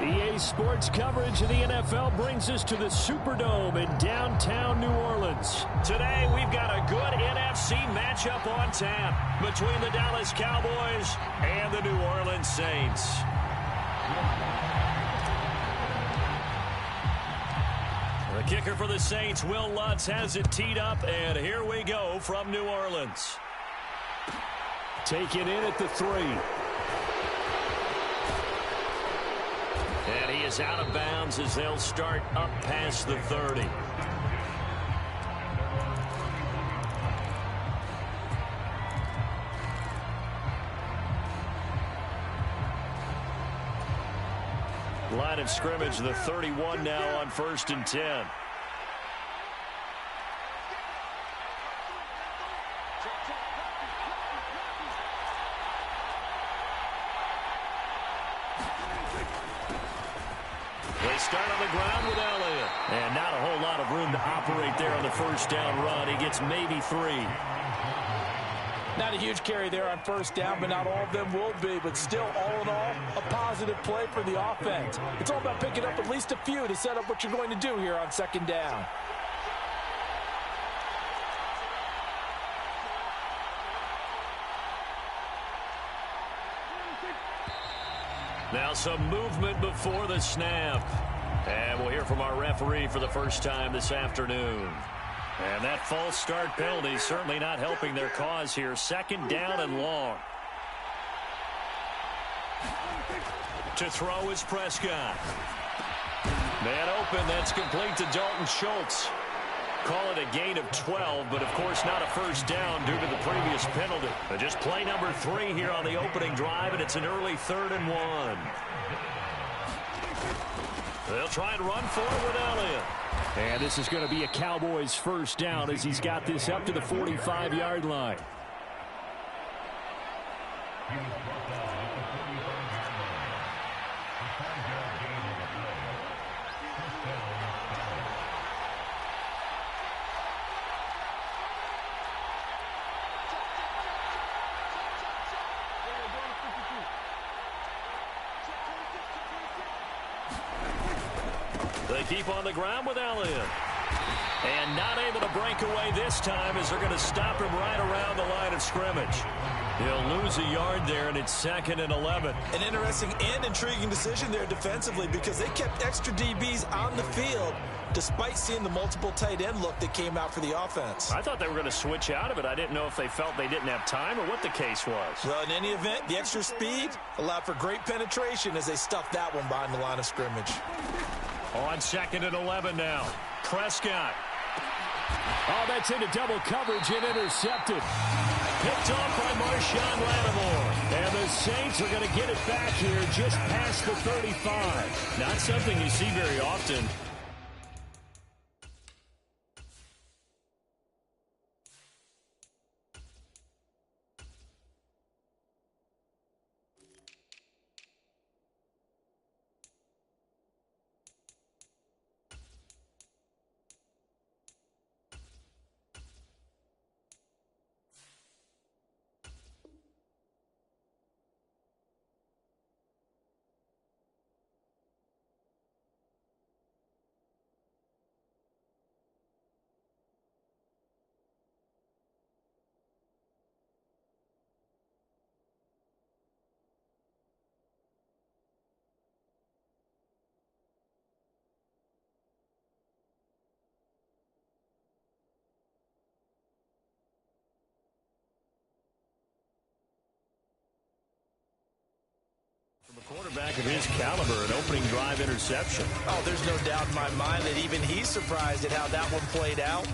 EA Sports coverage of the NFL brings us to the Superdome in downtown New Orleans. Today, we've got a good NFC matchup on tap between the Dallas Cowboys and the New Orleans Saints. The kicker for the Saints, Will Lutz, has it teed up, and here we go from New Orleans. Taken in at the 3. And he is out of bounds as they'll start up past the 30. Line of scrimmage, the 31 now on 1st and 10. They start on the ground with Elliott. And not a whole lot of room to operate there on the first down run. He gets maybe 3. Not a huge carry there on first down, but not all of them will be. But still, all in all, a positive play for the offense. It's all about picking up at least a few to set up what you're going to do here on 2nd down. Now some movement before the snap. And we'll hear from our referee for the first time this afternoon. And that false start penalty certainly not helping their cause here. 2nd down and long. To throw is Prescott. Man open, that's complete to Dalton Schultz. Call it a gain of 12, but of course not a first down due to the previous penalty. But just play number 3 here on the opening drive, and it's an early 3rd and 1. They'll try and run for it with Elliott. And this is going to be a Cowboys first down as he's got this up to the 45-yard line. They keep on the ground with Elliott. And not able to break away this time as they're going to stop him right around the line of scrimmage. He'll lose a yard there, and it's 2nd and 11. An interesting and intriguing decision there defensively because they kept extra DBs on the field despite seeing the multiple tight end look that came out for the offense. I thought they were going to switch out of it. I didn't know if they felt they didn't have time or what the case was. Well, in any event, the extra speed allowed for great penetration as they stuffed that one behind the line of scrimmage. On 2nd and 11 now. Prescott. Oh, that's into double coverage and intercepted. Picked off by Marshawn Lattimore. And the Saints are going to get it back here just past the 35. Not something you see very often. From a quarterback of his caliber, an opening drive interception. Oh, there's no doubt in my mind that even he's surprised at how that one played out.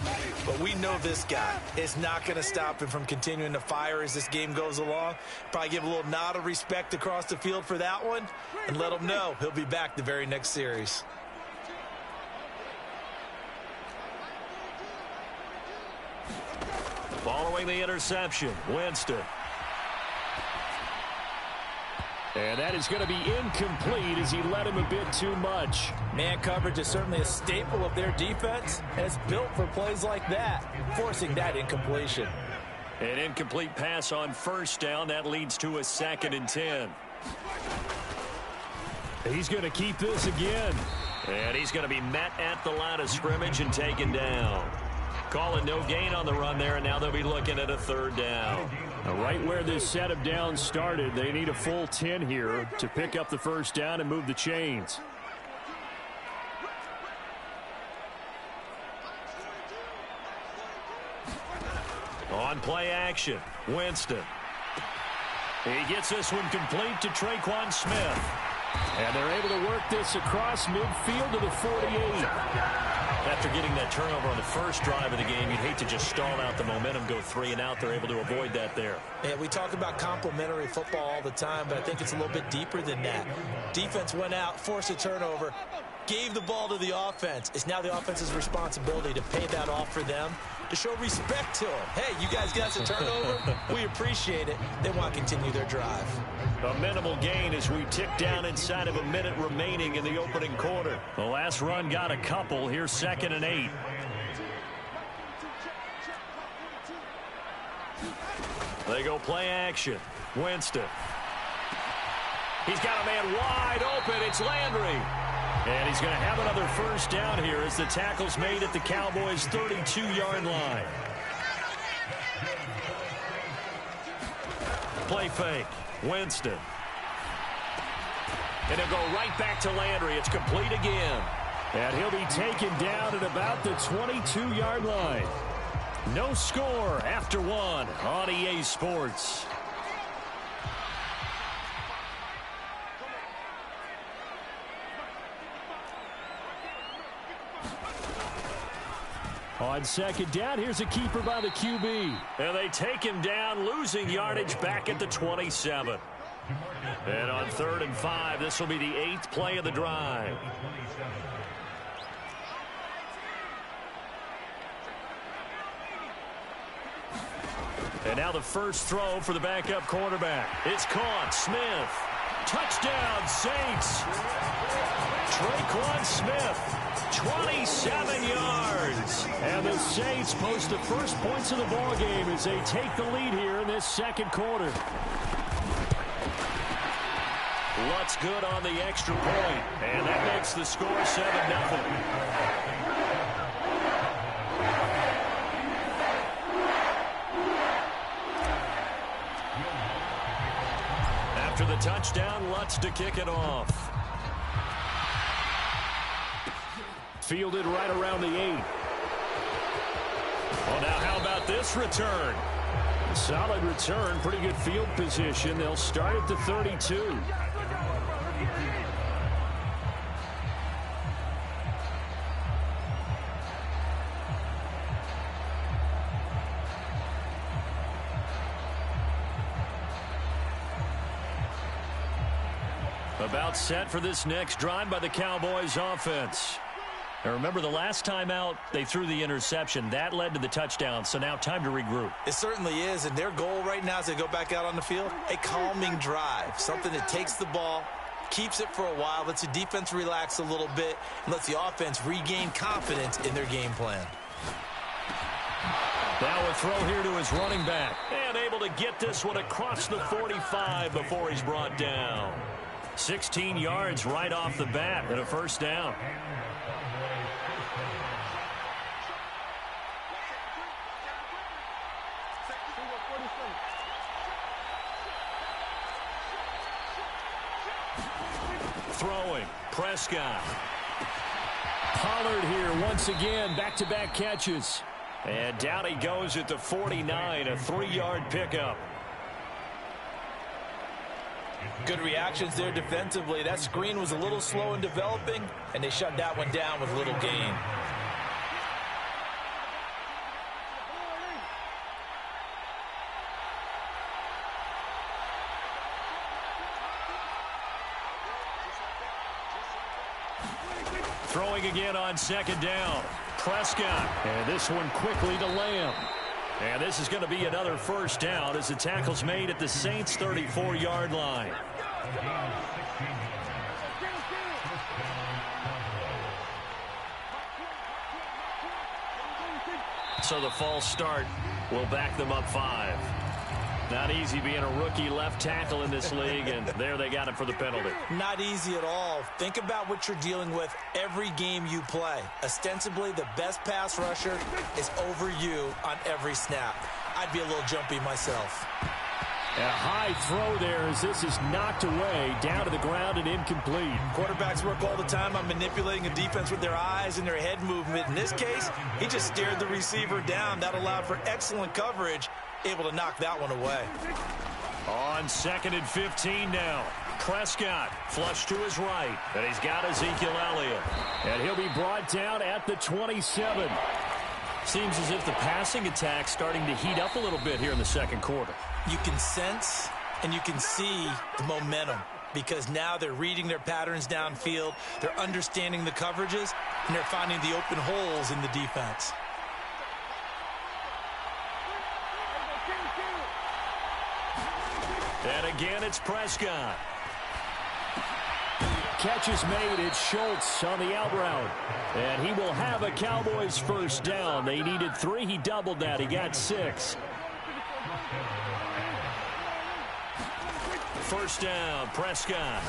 But we know this guy is not going to stop him from continuing to fire as this game goes along. Probably give a little nod of respect across the field for that one and let him know he'll be back the very next series. Following the interception, Winston. And that is going to be incomplete as he led him a bit too much. Man coverage is certainly a staple of their defense, and it's built for plays like that, forcing that incompletion. An incomplete pass on first down. That leads to a 2nd and 10. He's going to keep this again. And he's going to be met at the line of scrimmage and taken down. Calling no gain on the run there, and now they'll be looking at a third down. Now, right where this set of downs started, they need a full 10 here to pick up the first down and move the chains. On play action, Winston. He gets this one complete to Traquan Smith. And they're able to work this across midfield to the 48. After getting that turnover on the first drive of the game, you'd hate to just stall out the momentum, go 3 and out. They're able to avoid that there. Yeah, we talk about complementary football all the time, but I think it's a little bit deeper than that. Defense went out, forced a turnover, gave the ball to the offense. It's now the offense's responsibility to pay that off for them, to show respect to them. Hey, you guys got a turnover? We appreciate it. They want to continue their drive. A minimal gain as we tick down inside of a minute remaining in the opening quarter. The last run got a couple. Here's 2nd and 8. They go play action. Winston. He's got a man wide open. It's Landry. And he's going to have another first down here as the tackle's made at the Cowboys' 32-yard line. Play fake. Winston. And he'll go right back to Landry. It's complete again. And he'll be taken down at about the 22-yard line. No score after 1 on EA Sports. On 2nd down, here's a keeper by the QB. And they take him down, losing yardage back at the 27. And on 3rd and 5, this will be the 8th play of the drive. And now the first throw for the backup quarterback. It's caught. Smith. Touchdown, Saints. Traquan Smith. 27 yards. And the Saints post the first points of the ball game as they take the lead here in this second quarter. Lutz good on the extra point. And that makes the score 7-0. After the touchdown, Lutz to kick it off. Fielded right around the 8. Well, now how about this return? Solid return, pretty good field position. They'll start at the 32. About set for this next drive by the Cowboys offense. Now remember, the last time out, they threw the interception. That led to the touchdown, so now time to regroup. It certainly is, and their goal right now as they go back out on the field, a calming drive, something that takes the ball, keeps it for a while, lets the defense relax a little bit, and lets the offense regain confidence in their game plan. Now a throw here to his running back, and able to get this one across the 45 before he's brought down. 16 yards right off the bat and a first down. Throwing, Prescott. Pollard here once again, back-to-back catches. And down he goes at the 49, a 3-yard pickup. Good reactions there defensively. That screen was a little slow in developing, and they shut that one down with little gain. Throwing again on 2nd down. Prescott. And this one quickly to Lamb. And this is going to be another first down as the tackle's made at the Saints' 34-yard line. So the false start will back them up 5. Not easy being a rookie left tackle in this league, and there they got it for the penalty. Not easy at all. Think about what you're dealing with every game you play. Ostensibly, the best pass rusher is over you on every snap. I'd be a little jumpy myself. A high throw there as this is knocked away, down to the ground and incomplete. Quarterbacks work all the time on manipulating a defense with their eyes and their head movement. In this case, he just stared the receiver down. That allowed for excellent coverage, able to knock that one away. On 2nd and 15 now. Prescott flush to his right, and he's got Ezekiel Elliott. And he'll be brought down at the 27. Seems as if the passing attack's starting to heat up a little bit here in the second quarter. You can sense and you can see the momentum because now they're reading their patterns downfield, they're understanding the coverages, and they're finding the open holes in the defense. And again, it's Prescott. Catch is made. It's Schultz on the out route. And he will have a Cowboys first down. They needed 3. He doubled that. He got 6. First down, Prescott.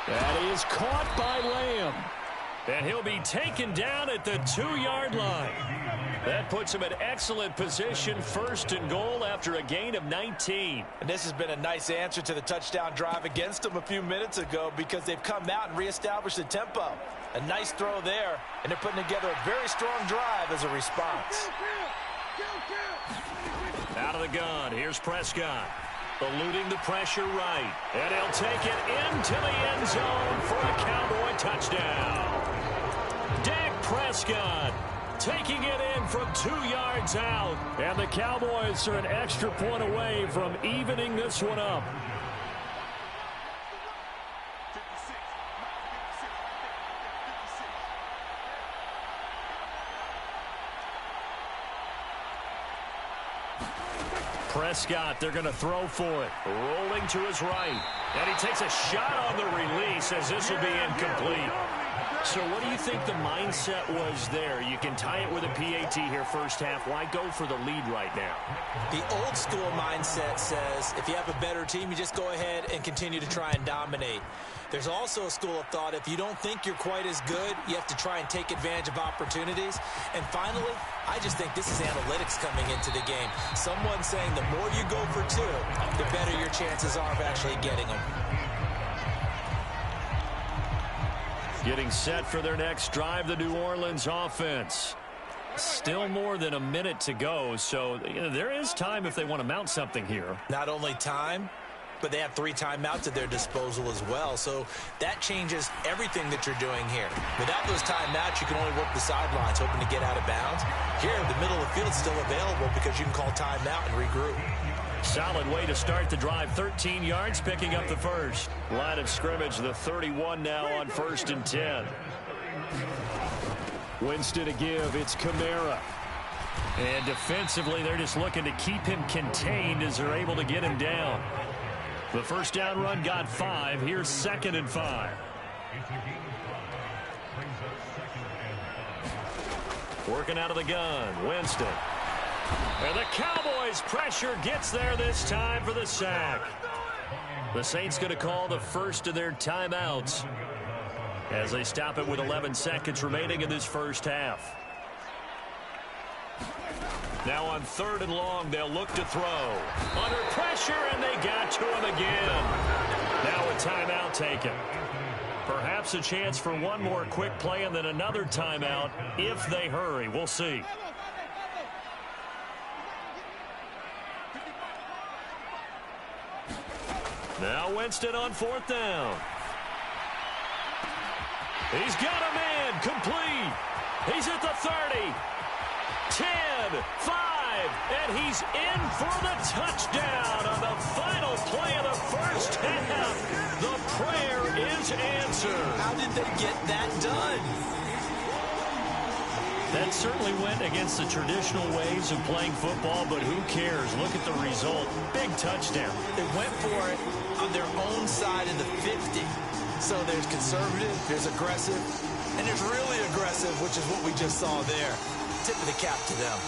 That is caught by Lamb. And he'll be taken down at the 2-yard line. That puts him in excellent position, 1st and goal after a gain of 19. And this has been a nice answer to the touchdown drive against them a few minutes ago because they've come out and reestablished the tempo. A nice throw there, and they're putting together a very strong drive as a response. Out of the gun, here's Prescott. Eluding the pressure right. And he'll take it into the end zone for a Cowboy touchdown. Dak Prescott taking it in from 2 yards out. And the Cowboys are an extra point away from evening this one up. Prescott, they're going to throw for it. Rolling to his right. And he takes a shot on the release as this will be incomplete. So what do you think the mindset was there? You can tie it with a PAT here first half. Why go for the lead right now? The old school mindset says if you have a better team, you just go ahead and continue to try and dominate. There's also a school of thought, if you don't think you're quite as good, you have to try and take advantage of opportunities. And finally, I just think this is analytics coming into the game. Someone saying the more you go for 2, the better your chances are of actually getting them. Getting set for their next drive, the New Orleans offense. Still more than a minute to go, so there is time if they want to mount something here. Not only time, but they have 3 timeouts at their disposal as well, so that changes everything that you're doing here. Without those timeouts, you can only work the sidelines, hoping to get out of bounds. Here, the middle of the field is still available because you can call timeout and regroup. Solid way to start the drive. 13 yards, picking up the first. Line of scrimmage, the 31 now on 1st and 10. Winston to give. It's Kamara. And defensively, they're just looking to keep him contained as they're able to get him down. The first down run got 5. Here's 2nd and 5. Working out of the gun. Winston. And the Cowboys' pressure gets there this time for the sack. The Saints going to call the first of their timeouts as they stop it with 11 seconds remaining in this first half. Now on 3rd and long, they'll look to throw. Under pressure, and they got to him again. Now a timeout taken. Perhaps a chance for one more quick play and then another timeout if they hurry. We'll see. Now Winston on 4th down. He's got a man complete. He's at the 30. 10, 5, and he's in for the touchdown on the final play of the first half. The prayer is answered. How did they get that done? That certainly went against the traditional ways of playing football, but who cares? Look at the result. Big touchdown. They went for it on their own side of the 50. So there's conservative, there's aggressive, and there's really aggressive, which is what we just saw there. Tip of the cap to them.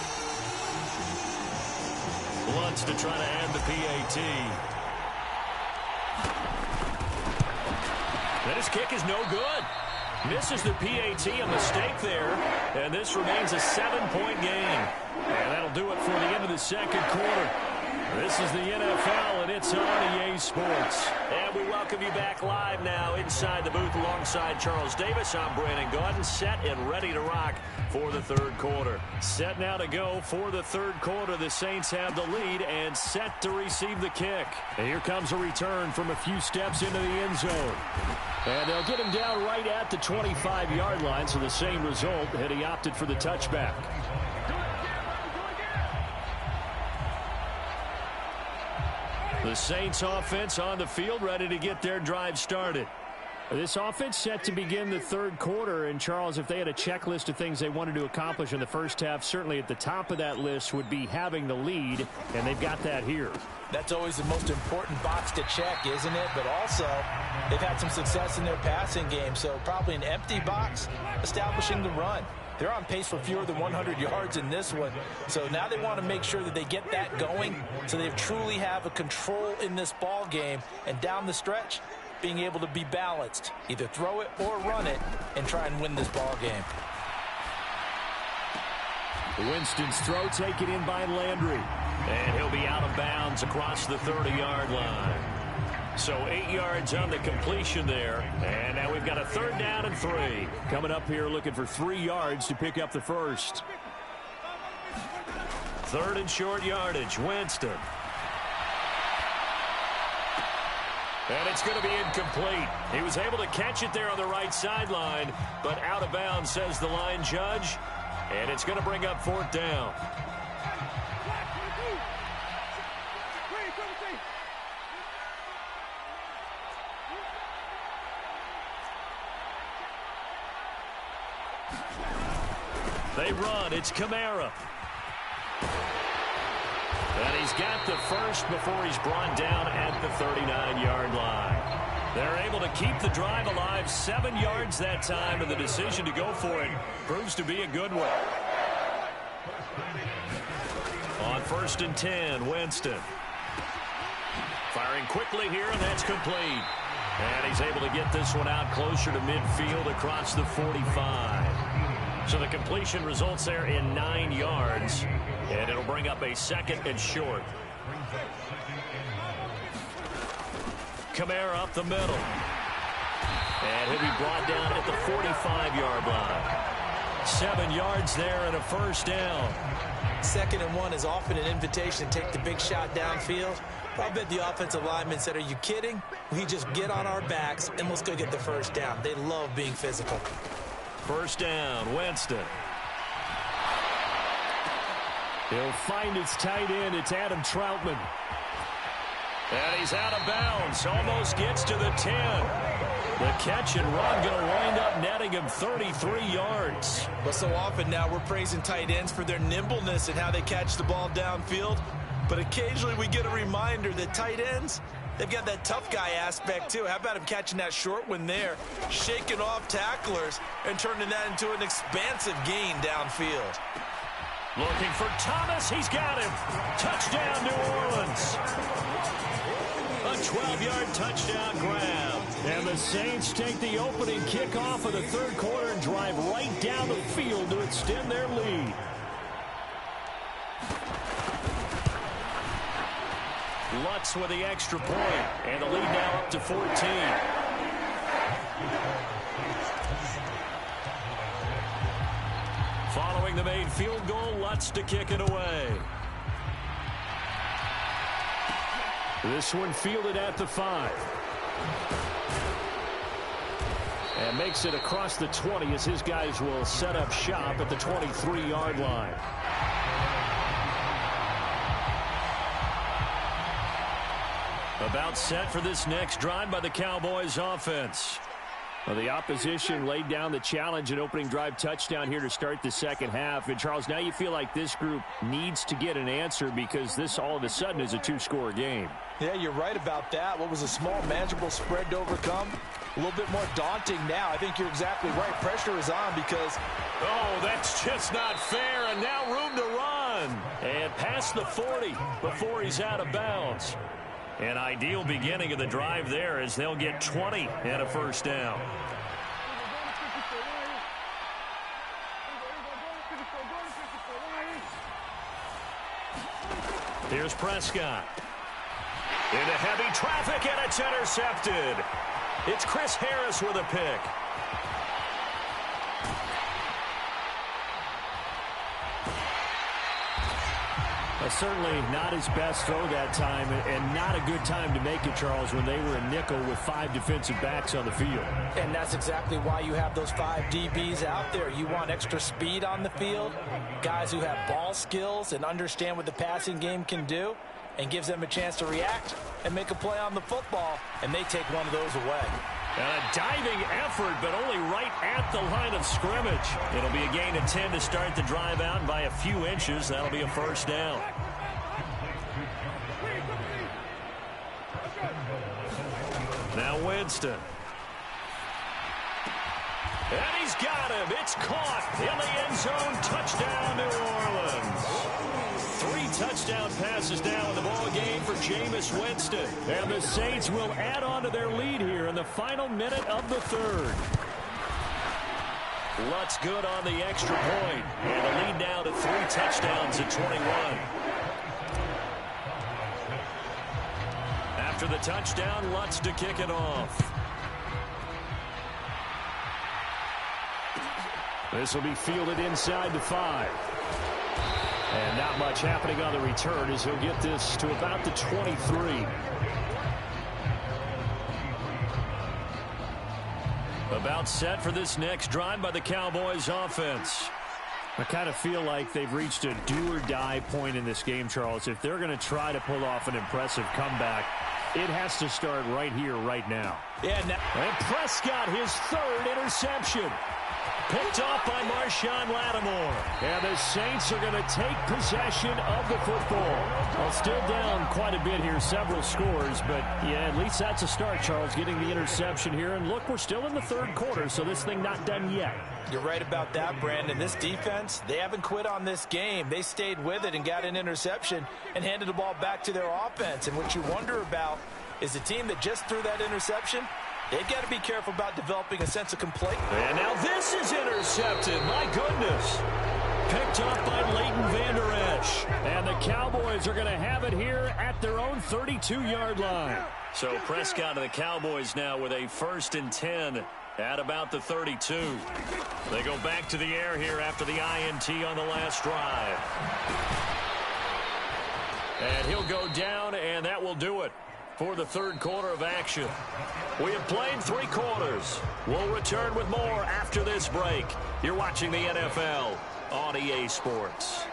Lutz to try to end the PAT. And his kick is no good. Misses the PAT, a mistake there. And this remains a 7-point game. And that'll do it for the end of the second quarter. This is the NFL, and it's on EA Sports. And we welcome you back live now inside the booth alongside Charles Davis. I'm Brandon Gaudin, set and ready to rock for the third quarter. Set now to go for the third quarter. The Saints have the lead and set to receive the kick. And here comes a return from a few steps into the end zone. And they'll get him down right at the 25-yard line, so the same result, and he opted for the touchback. The Saints offense on the field, ready to get their drive started. This offense set to begin the third quarter. And, Charles, if they had a checklist of things they wanted to accomplish in the first half, certainly at the top of that list would be having the lead, and they've got that here. That's always the most important box to check, isn't it? But also, they've had some success in their passing game, so probably an empty box establishing the run. They're on pace for fewer than 100 yards in this one. So now they want to make sure that they get that going so they truly have a control in this ball game. And down the stretch, being able to be balanced. Either throw it or run it and try and win this ball game. Winston's throw taken in by Landry. And he'll be out of bounds across the 30-yard line. So 8 yards on the completion there. And now we've got a third down and 3. Coming up here looking for 3 yards to pick up the first. Third and short yardage. Winston. And it's going to be incomplete. He was able to catch it there on the right sideline, but out of bounds, says the line judge. And it's going to bring up fourth down. They run. It's Kamara. And he's got the first before he's brought down at the 39-yard line. They're able to keep the drive alive, 7 yards that time, and the decision to go for it proves to be a good one. On 1st and 10, Winston. Firing quickly here, and that's complete. And he's able to get this one out closer to midfield across the 45. So the completion results there in 9 yards, and it'll bring up a second and short. Kamara up the middle. And he'll be brought down at the 45-yard line. 7 yards there and a first down. 2nd and 1 is often an invitation to take the big shot downfield. I bet the offensive lineman said, are you kidding? We just get on our backs and let's go get the first down. They love being physical. First down, Winston. He'll find his tight end. It's Adam Troutman. And he's out of bounds. Almost gets to the 10. The catch and run going to wind up netting him 33 yards. But so often now we're praising tight ends for their nimbleness and how they catch the ball downfield. But occasionally we get a reminder that tight ends, they've got that tough guy aspect too. How about him catching that short one there, shaking off tacklers, and turning that into an expansive gain downfield. Looking for Thomas. He's got him. Touchdown, New Orleans. A 12-yard touchdown grab. And the Saints take the opening kickoff of the third quarter and drive right down the field to extend their lead. Lutz with the extra point, and the lead now up to 14. Following the made field goal, Lutz to kick it away. This one fielded at the 5. And makes it across the 20 as his guys will set up shop at the 23-yard line. About set for this next drive by the Cowboys offense. Well, the opposition laid down the challenge and opening drive touchdown here to start the second half. And, Charles, now you feel like this group needs to get an answer because this all of a sudden is a 2-score game. Yeah, you're right about that. What was a small, manageable spread to overcome? A little bit more daunting now. I think you're exactly right. Pressure is on because... Oh, that's just not fair. And now room to run. And And past the 40 before he's out of bounds. An ideal beginning of the drive there as they'll get 20 and a first down. Here's Prescott. Into heavy traffic, and it's intercepted. It's Chris Harris with a pick. Certainly not his best throw that time, and not a good time to make it, Charles, when they were a nickel with 5 defensive backs on the field. And that's exactly why you have those 5 DBs out there. You want extra speed on the field, guys who have ball skills and understand what the passing game can do, and gives them a chance to react and make a play on the football, and they take one of those away. And a diving effort, but only right at the line of scrimmage. It'll be a gain of 10 to start the drive out, and by a few inches, that'll be a first down. Now Winston. And he's got him. It's caught in the end zone. Touchdown, New Orleans. 3 touchdown passes now in the ball game for Jameis Winston. And the Saints will add on to their lead here in the final minute of the third. Lutz good on the extra point. And the lead now to 3 touchdowns at 21. After the touchdown, Lutz to kick it off. This will be fielded inside the 5. And not much happening on the return as he'll get this to about the 23. About set for this next drive by the Cowboys offense. I kind of feel like they've reached a do-or-die point in this game, Charles. If they're going to try to pull off an impressive comeback, it has to start right here, right now. And Prescott, his 3rd interception. Picked off by Marshawn Lattimore. And the Saints are going to take possession of the football. Well, still down quite a bit here, several scores, but yeah, at least that's a start, Charles, getting the interception here. And look, we're still in the 3rd quarter, so this thing not done yet. You're right about that, Brandon. This defense, they haven't quit on this game. They stayed with it and got an interception and handed the ball back to their offense. And what you wonder about is the team that just threw that interception, they've got to be careful about developing a sense of complaint. And now this is intercepted. My goodness. Picked up by Leighton Vander Esch. And the Cowboys are going to have it here at their own 32-yard line. So Prescott and the Cowboys now with a 1st and 10 at about the 32. They go back to the air here after the INT on the last drive. And he'll go down, and that will do it for the 3rd quarter of action. We have played 3 quarters. We'll return with more after this break. You're watching the NFL on EA Sports.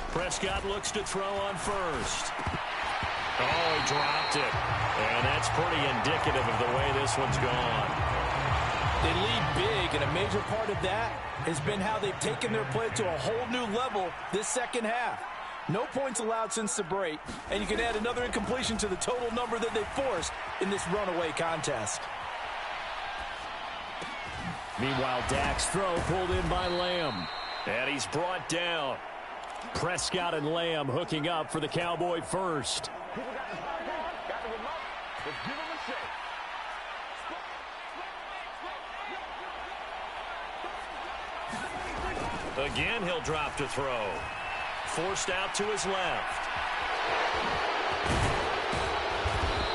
Prescott looks to throw on first. Oh, he dropped it. And that's pretty indicative of the way this one's gone. They lead big, and a major part of that has been how they've taken their play to a whole new level this second half. No points allowed since the break, and you can add another incompletion to the total number that they forced in this runaway contest. Meanwhile, Dak's throw pulled in by Lamb. And he's brought down. Prescott and Lamb hooking up for the Cowboy first. Again, he'll drop to throw. Forced out to his left.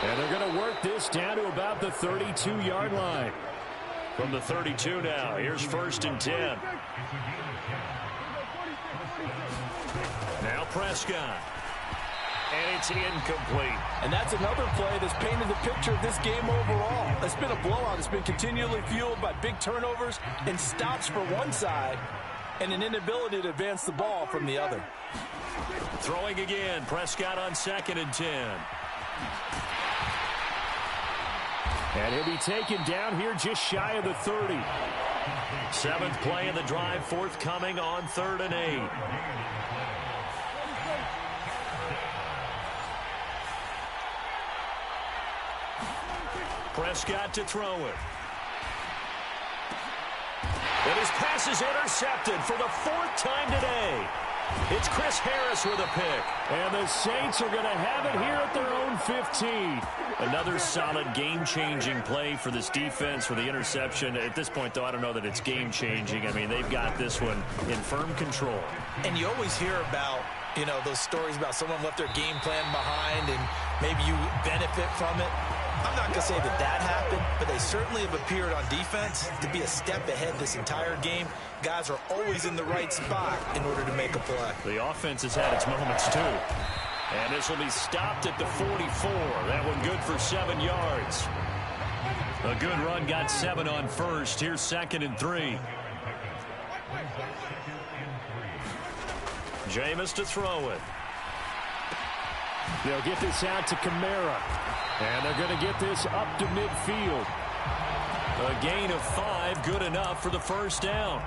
And they're going to work this down to about the 32-yard line. From the 32 now, here's 1st and 10. Now Prescott. And it's incomplete. And that's another play that's painted the picture of this game overall. It's been a blowout. It's been continually fueled by big turnovers and stops for one side and an inability to advance the ball from the other. Throwing again. Prescott on 2nd and 10. And he'll be taken down here just shy of the 30. 7th play of the drive, forthcoming on 3rd and 8. Prescott to throw it. And his pass is intercepted for the 4th time today. It's Chris Harris with a pick. And the Saints are going to have it here at their own 15. Another solid game-changing play for this defense for the interception. At this point, though, I don't know that it's game-changing. I mean, they've got this one in firm control. And you always hear about, those stories about someone left their game plan behind and maybe you benefit from it. I'm not going to say that happened, but they certainly have appeared on defense to be a step ahead this entire game. Guys are always in the right spot in order to make a play. The offense has had its moments, too. And this will be stopped at the 44. That one good for 7 yards. A good run got 7 on first. Here's 2nd and 3. Jameis to throw it. They'll get this out to Kamara. And they're going to get this up to midfield. A gain of 5, good enough for the first down.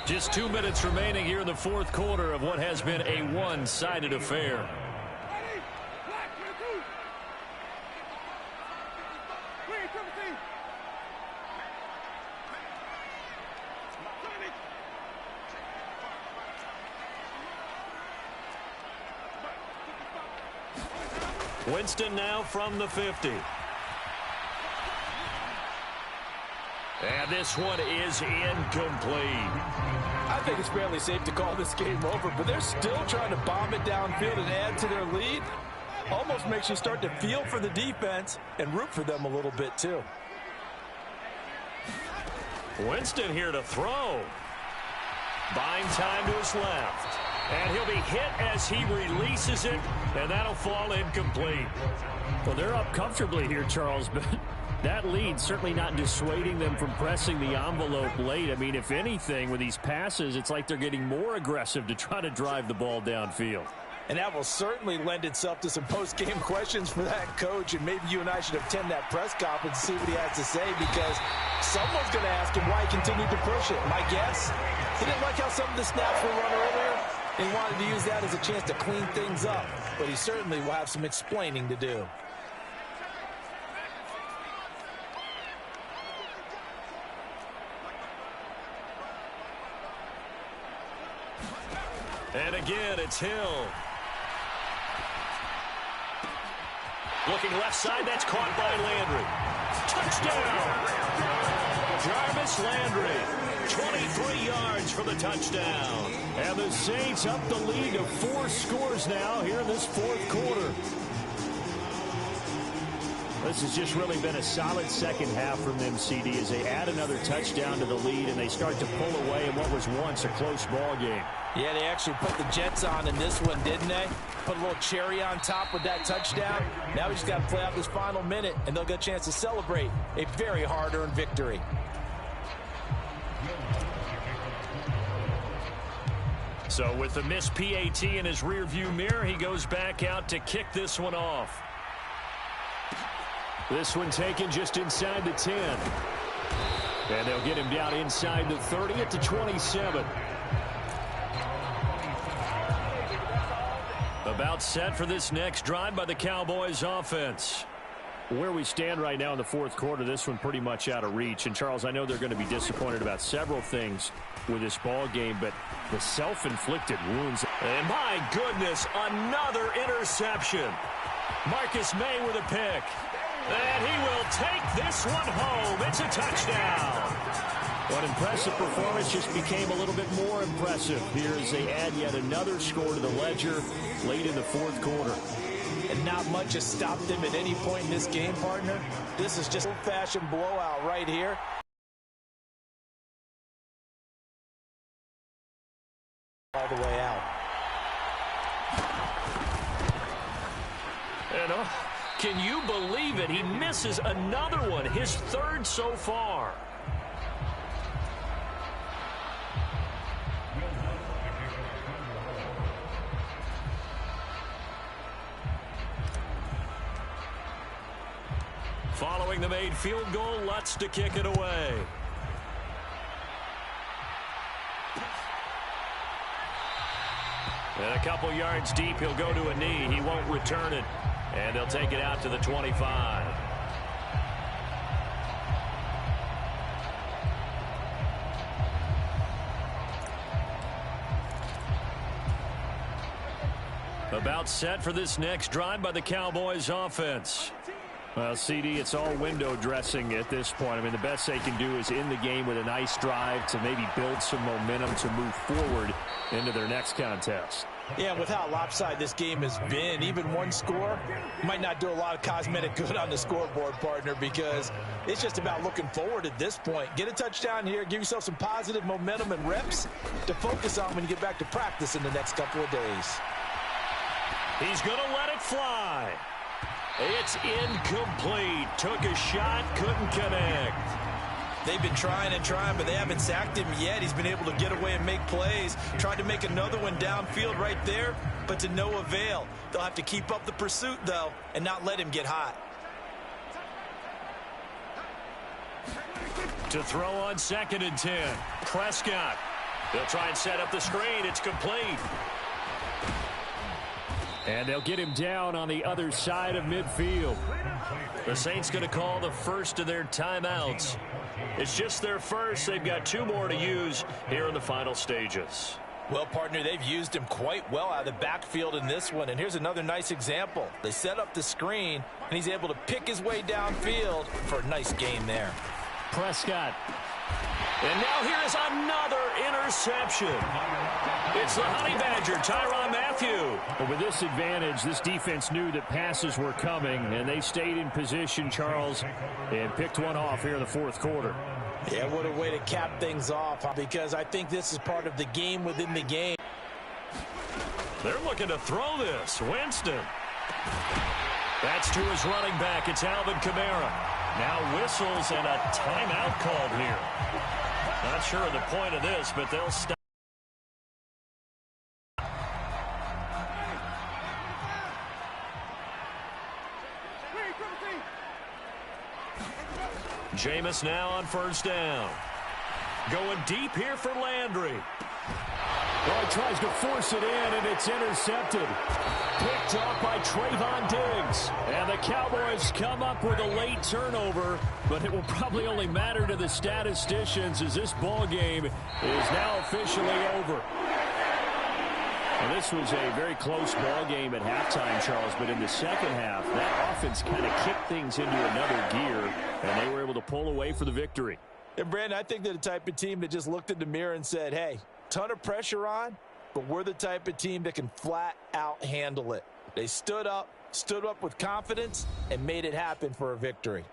Just 2 minutes remaining here in the 4th quarter of what has been a one-sided affair. Winston now from the 50. And this one is incomplete. I think it's fairly safe to call this game over, but they're still trying to bomb it downfield and add to their lead. Almost makes you start to feel for the defense and root for them a little bit, too. Winston here to throw. Buying time to his left. And he'll be hit as he releases it, and that'll fall incomplete. Well, they're up comfortably here, Charles, but that lead certainly not dissuading them from pressing the envelope late. I mean, if anything, with these passes, it's like they're getting more aggressive to try to drive the ball downfield. And that will certainly lend itself to some post-game questions for that coach, and maybe you and I should attend that press conference and see what he has to say, because someone's going to ask him why he continued to push it. My guess, he didn't like how some of the snaps were run earlier, and he wanted to use that as a chance to clean things up, but he certainly will have some explaining to do. And again, it's Hill. Looking left side, that's caught by Landry. Touchdown! Jarvis Landry, 23 yards for the touchdown. And the Saints up the lead to 4 scores now here in this 4th quarter. This has just really been a solid second half from them, CD, as they add another touchdown to the lead and they start to pull away in what was once a close ball game. Yeah, they actually put the Jets on in this one, didn't they? Put a little cherry on top with that touchdown. Now we just got to play out this final minute, and they'll get a chance to celebrate a very hard-earned victory. So with the missed PAT in his rearview mirror, he goes back out to kick this one off. This one taken just inside the 10. And they'll get him down inside the 30 at the 27. About set for this next drive by the Cowboys offense. Where we stand right now in the 4th quarter, this one pretty much out of reach. And, Charles, I know they're going to be disappointed about several things with this ball game, but the self-inflicted wounds. And, my goodness, another interception. Marcus May with a pick. And he will take this one home. It's a touchdown. What impressive performance just became a little bit more impressive here as they add yet another score to the ledger late in the 4th quarter. And not much has stopped them at any point in this game, partner. This is just old-fashioned blowout right here. All the way out. And can you believe it? He misses another one, his 3rd so far. Following the made field goal, Lutz to kick it away. And a couple yards deep, he'll go to a knee. He won't return it. And they'll take it out to the 25. About set for this next drive by the Cowboys offense. Well, CD, it's all window dressing at this point. I mean, the best they can do is in the game with a nice drive to maybe build some momentum to move forward into their next contest. Yeah, with how lopsided this game has been, even one score might not do a lot of cosmetic good on the scoreboard, partner, because it's just about looking forward at this point. Get a touchdown here, give yourself some positive momentum and reps to focus on when you get back to practice in the next couple of days. He's going to let it fly. It's incomplete. Took a shot, couldn't connect. They've been trying and trying, but they haven't sacked him yet. He's been able to get away and make plays. Tried to make another one downfield right there, but to no avail. They'll have to keep up the pursuit, though, and not let him get hot. To throw on 2nd and 10. Prescott. They'll try and set up the screen. It's complete. And they'll get him down on the other side of midfield. The Saints going to call the first of their timeouts. It's just their first. They've got 2 more to use here in the final stages. Well, partner, they've used him quite well out of the backfield in this one. And here's another nice example. They set up the screen, and he's able to pick his way downfield for a nice gain there. Prescott. And now here's another interception. It's the Honey Badger, Tyrann Mathieu. But with this advantage, this defense knew that passes were coming, and they stayed in position, Charles, and picked one off here in the 4th quarter. Yeah, what a way to cap things off, because I think this is part of the game within the game. They're looking to throw this. Winston. That's to his running back. It's Alvin Kamara. Now whistles and a timeout called here. Not sure of the point of this, but they'll stop. Jameis now on 1st down. Going deep here for Landry. Well, he tries to force it in, and it's intercepted. Picked off by Trayvon Diggs. And the Cowboys come up with a late turnover, but it will probably only matter to the statisticians as this ball game is now officially over. And this was a very close ball game at halftime, Charles, but in the second half, that offense kind of kicked things into another gear, and they were able to pull away for the victory. And, Brandon, I think they're the type of team that just looked in the mirror and said, hey, ton of pressure on, but we're the type of team that can flat out handle it. They stood up with confidence, and made it happen for a victory.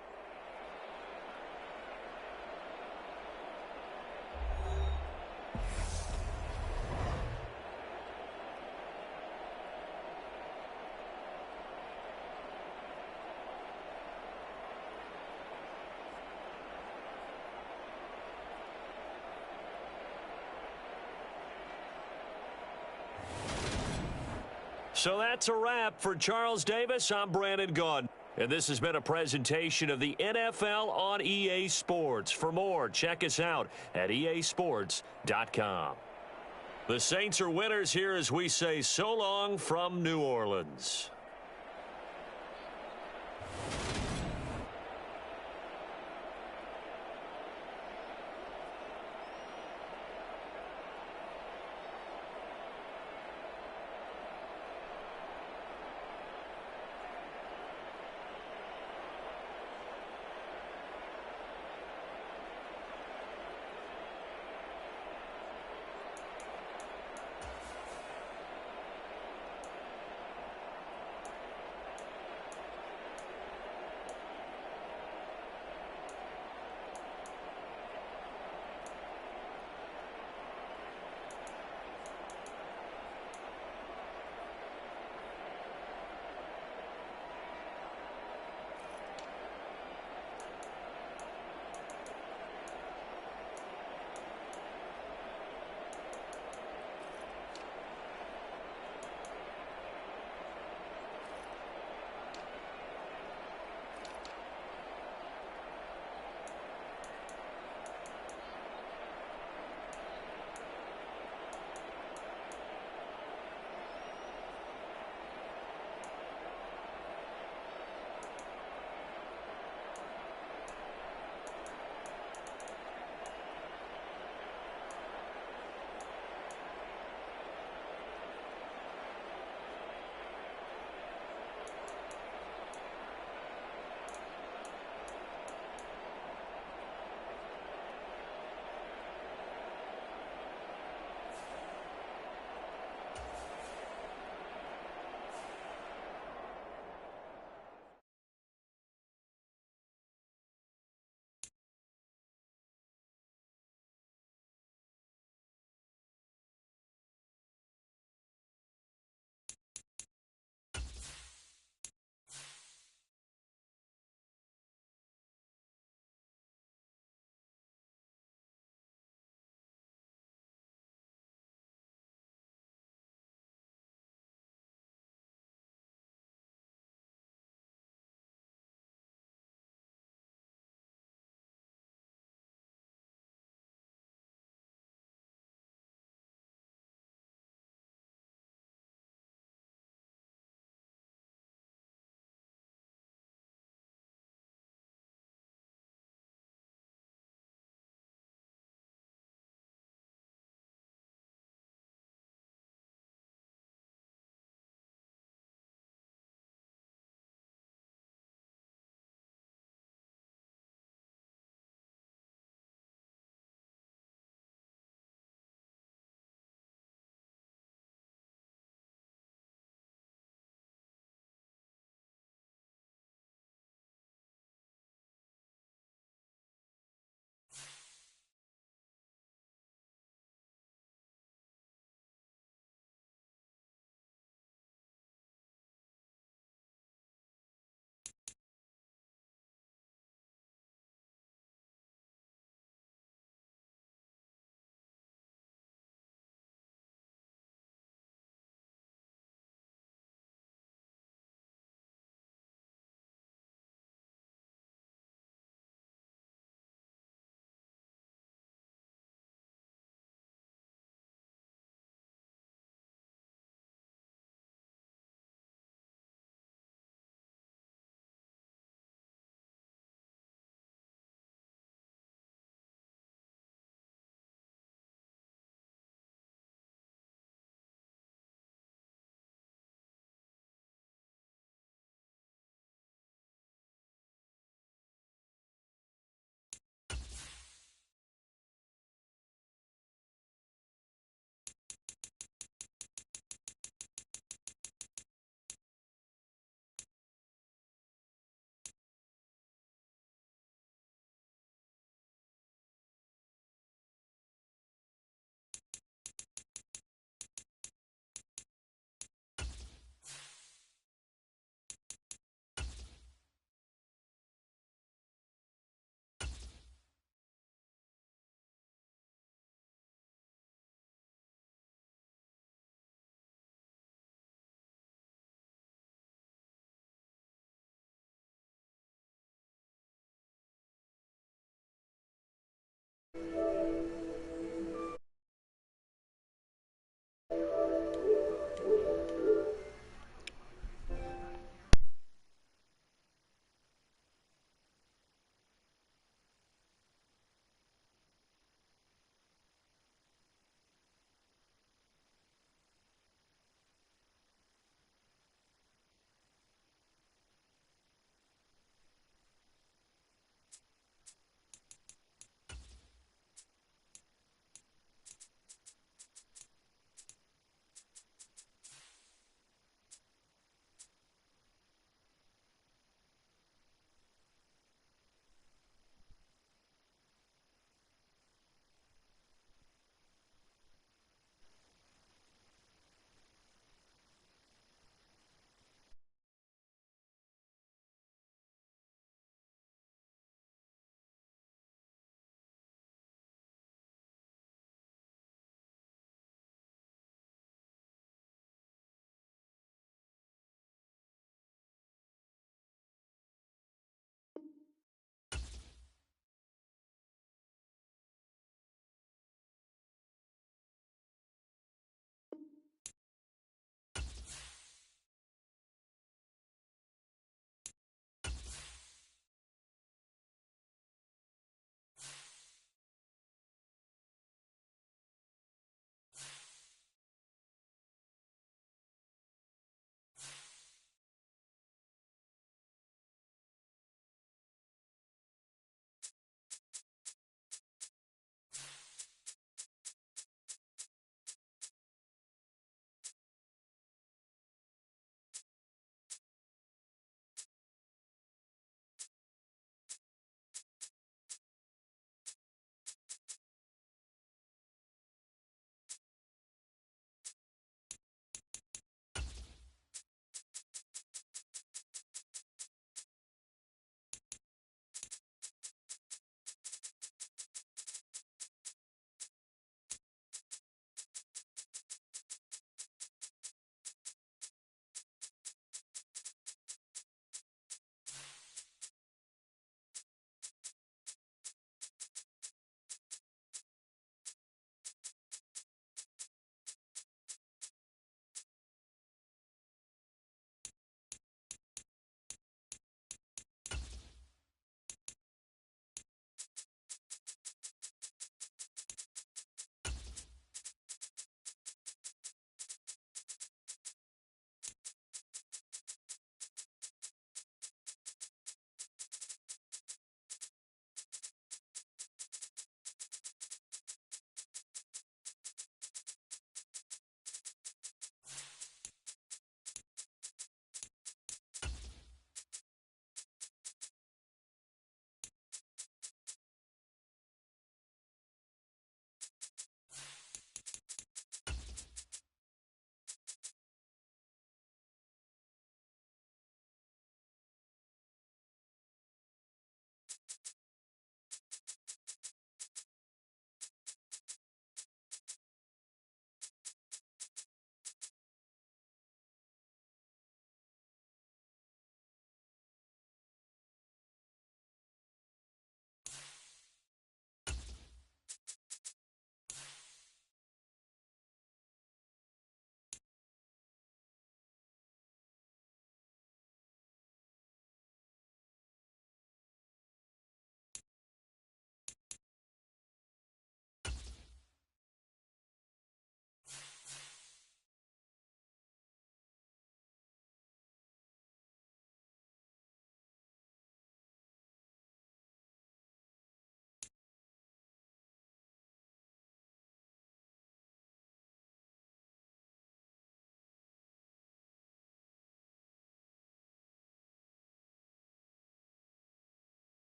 So that's a wrap for Charles Davis. I'm Brandon Gaudin. And this has been a presentation of the NFL on EA Sports. For more, check us out at easports.com. The Saints are winners here as we say so long from New Orleans.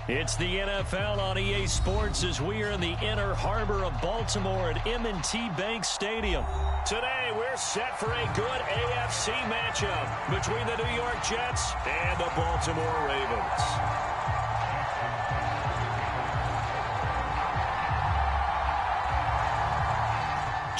It's the NFL on EA Sports as we are in the inner harbor of Baltimore at M&T Bank Stadium. Today, we're set for a good AFC matchup between the New York Jets and the Baltimore Ravens.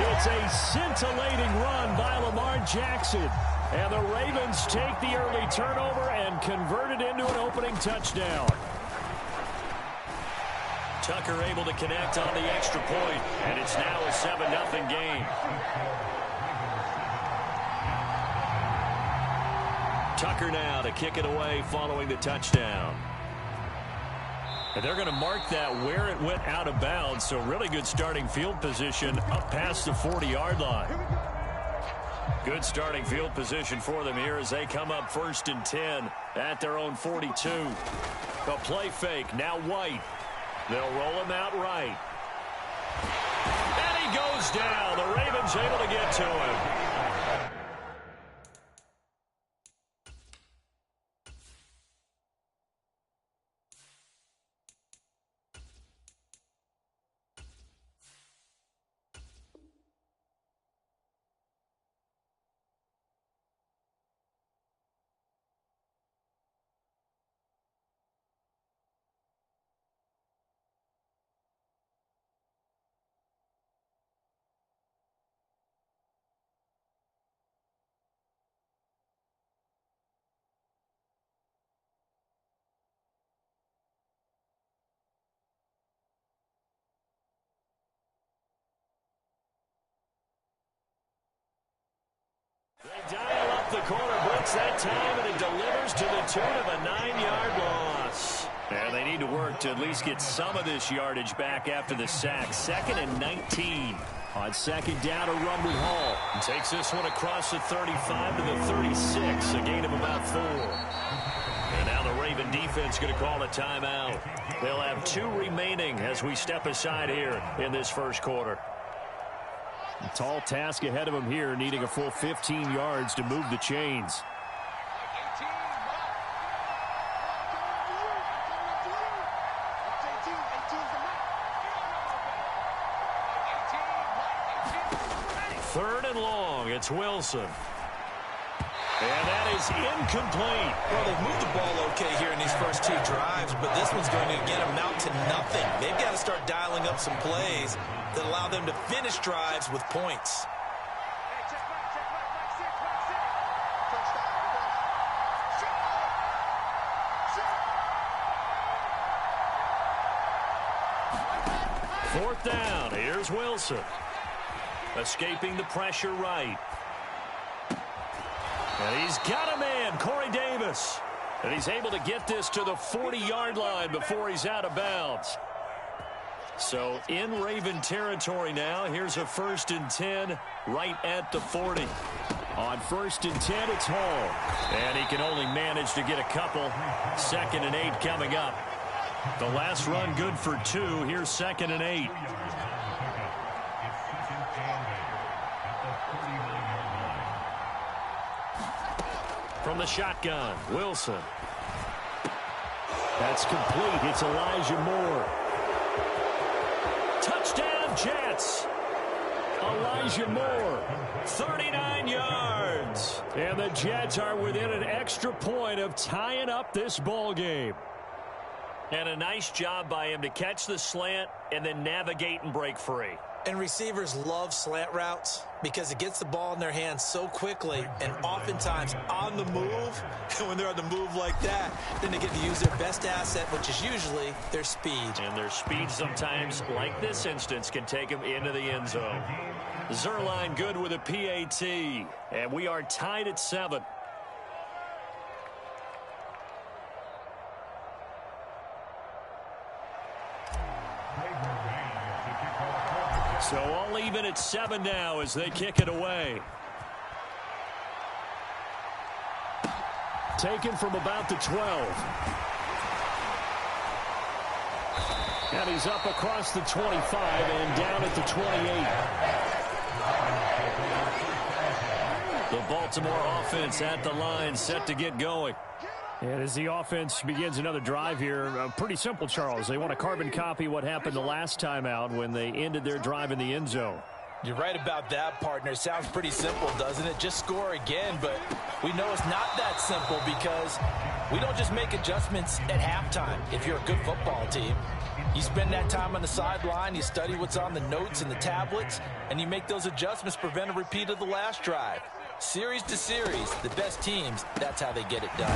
It's a scintillating run by Lamar Jackson. And the Ravens take the early turnover and convert it into an opening touchdown. Tucker able to connect on the extra point, and it's now a 7-0 game. Tucker now to kick it away following the touchdown. And they're going to mark that where it went out of bounds, so really good starting field position up past the 40-yard line. Good starting field position for them here as they come up 1st and 10 at their own 42. A play fake, now White. They'll roll him out right. And he goes down. The Ravens able to get to him. They dial up the corner blitz that time, and it delivers to the tune of a 9-yard loss. And they need to work to at least get some of this yardage back after the sack. 2nd and 19. On 2nd down, a run with Hall. And takes this one across the 35 to the 36, a gain of about 4. And now the Raven defense going to call a timeout. They'll have 2 remaining as we step aside here in this first quarter. A tall task ahead of him here, needing a full 15 yards to move the chains. Third and long, it's Wilson. And that is incomplete. Well, they've moved the ball okay here in these first 2 drives, but this one's going to, again, amount to nothing. They've got to start dialing up some plays that allow them to finish drives with points. Fourth down, here's Wilson. Escaping the pressure right. And he's got a man, Corey Davis. And he's able to get this to the 40-yard line before he's out of bounds. So in Raven territory now, here's a 1st and 10 right at the 40. On 1st and 10, it's Hall. And he can only manage to get a couple. 2nd and 8 coming up. The last run good for 2. Here's 2nd and 8. From the shotgun, Wilson. That's complete. It's Elijah Moore. Touchdown, Jets. Elijah Moore, 39 yards. And the Jets are within an extra point of tying up this ball game. And a nice job by him to catch the slant and then navigate and break free. And receivers love slant routes because it gets the ball in their hands so quickly and oftentimes on the move. And when they're on the move like that, then they get to use their best asset, which is usually their speed. And their speed sometimes, like this instance, can take them into the end zone. Zerline good with a PAT. And we are tied at 7. So all even at 7 now as they kick it away. Taken from about the 12. And he's up across the 25 and down at the 28. The Baltimore offense at the line, set to get going. And as the offense begins another drive here, pretty simple, Charles. They want to carbon copy what happened the last time out when they ended their drive in the end zone. You're right about that, partner. Sounds pretty simple, doesn't it? Just score again, but we know it's not that simple because we don't just make adjustments at halftime. If you're a good football team, you spend that time on the sideline, you study what's on the notes and the tablets, and you make those adjustments to prevent a repeat of the last drive. Series to series, the best teams, that's how they get it done.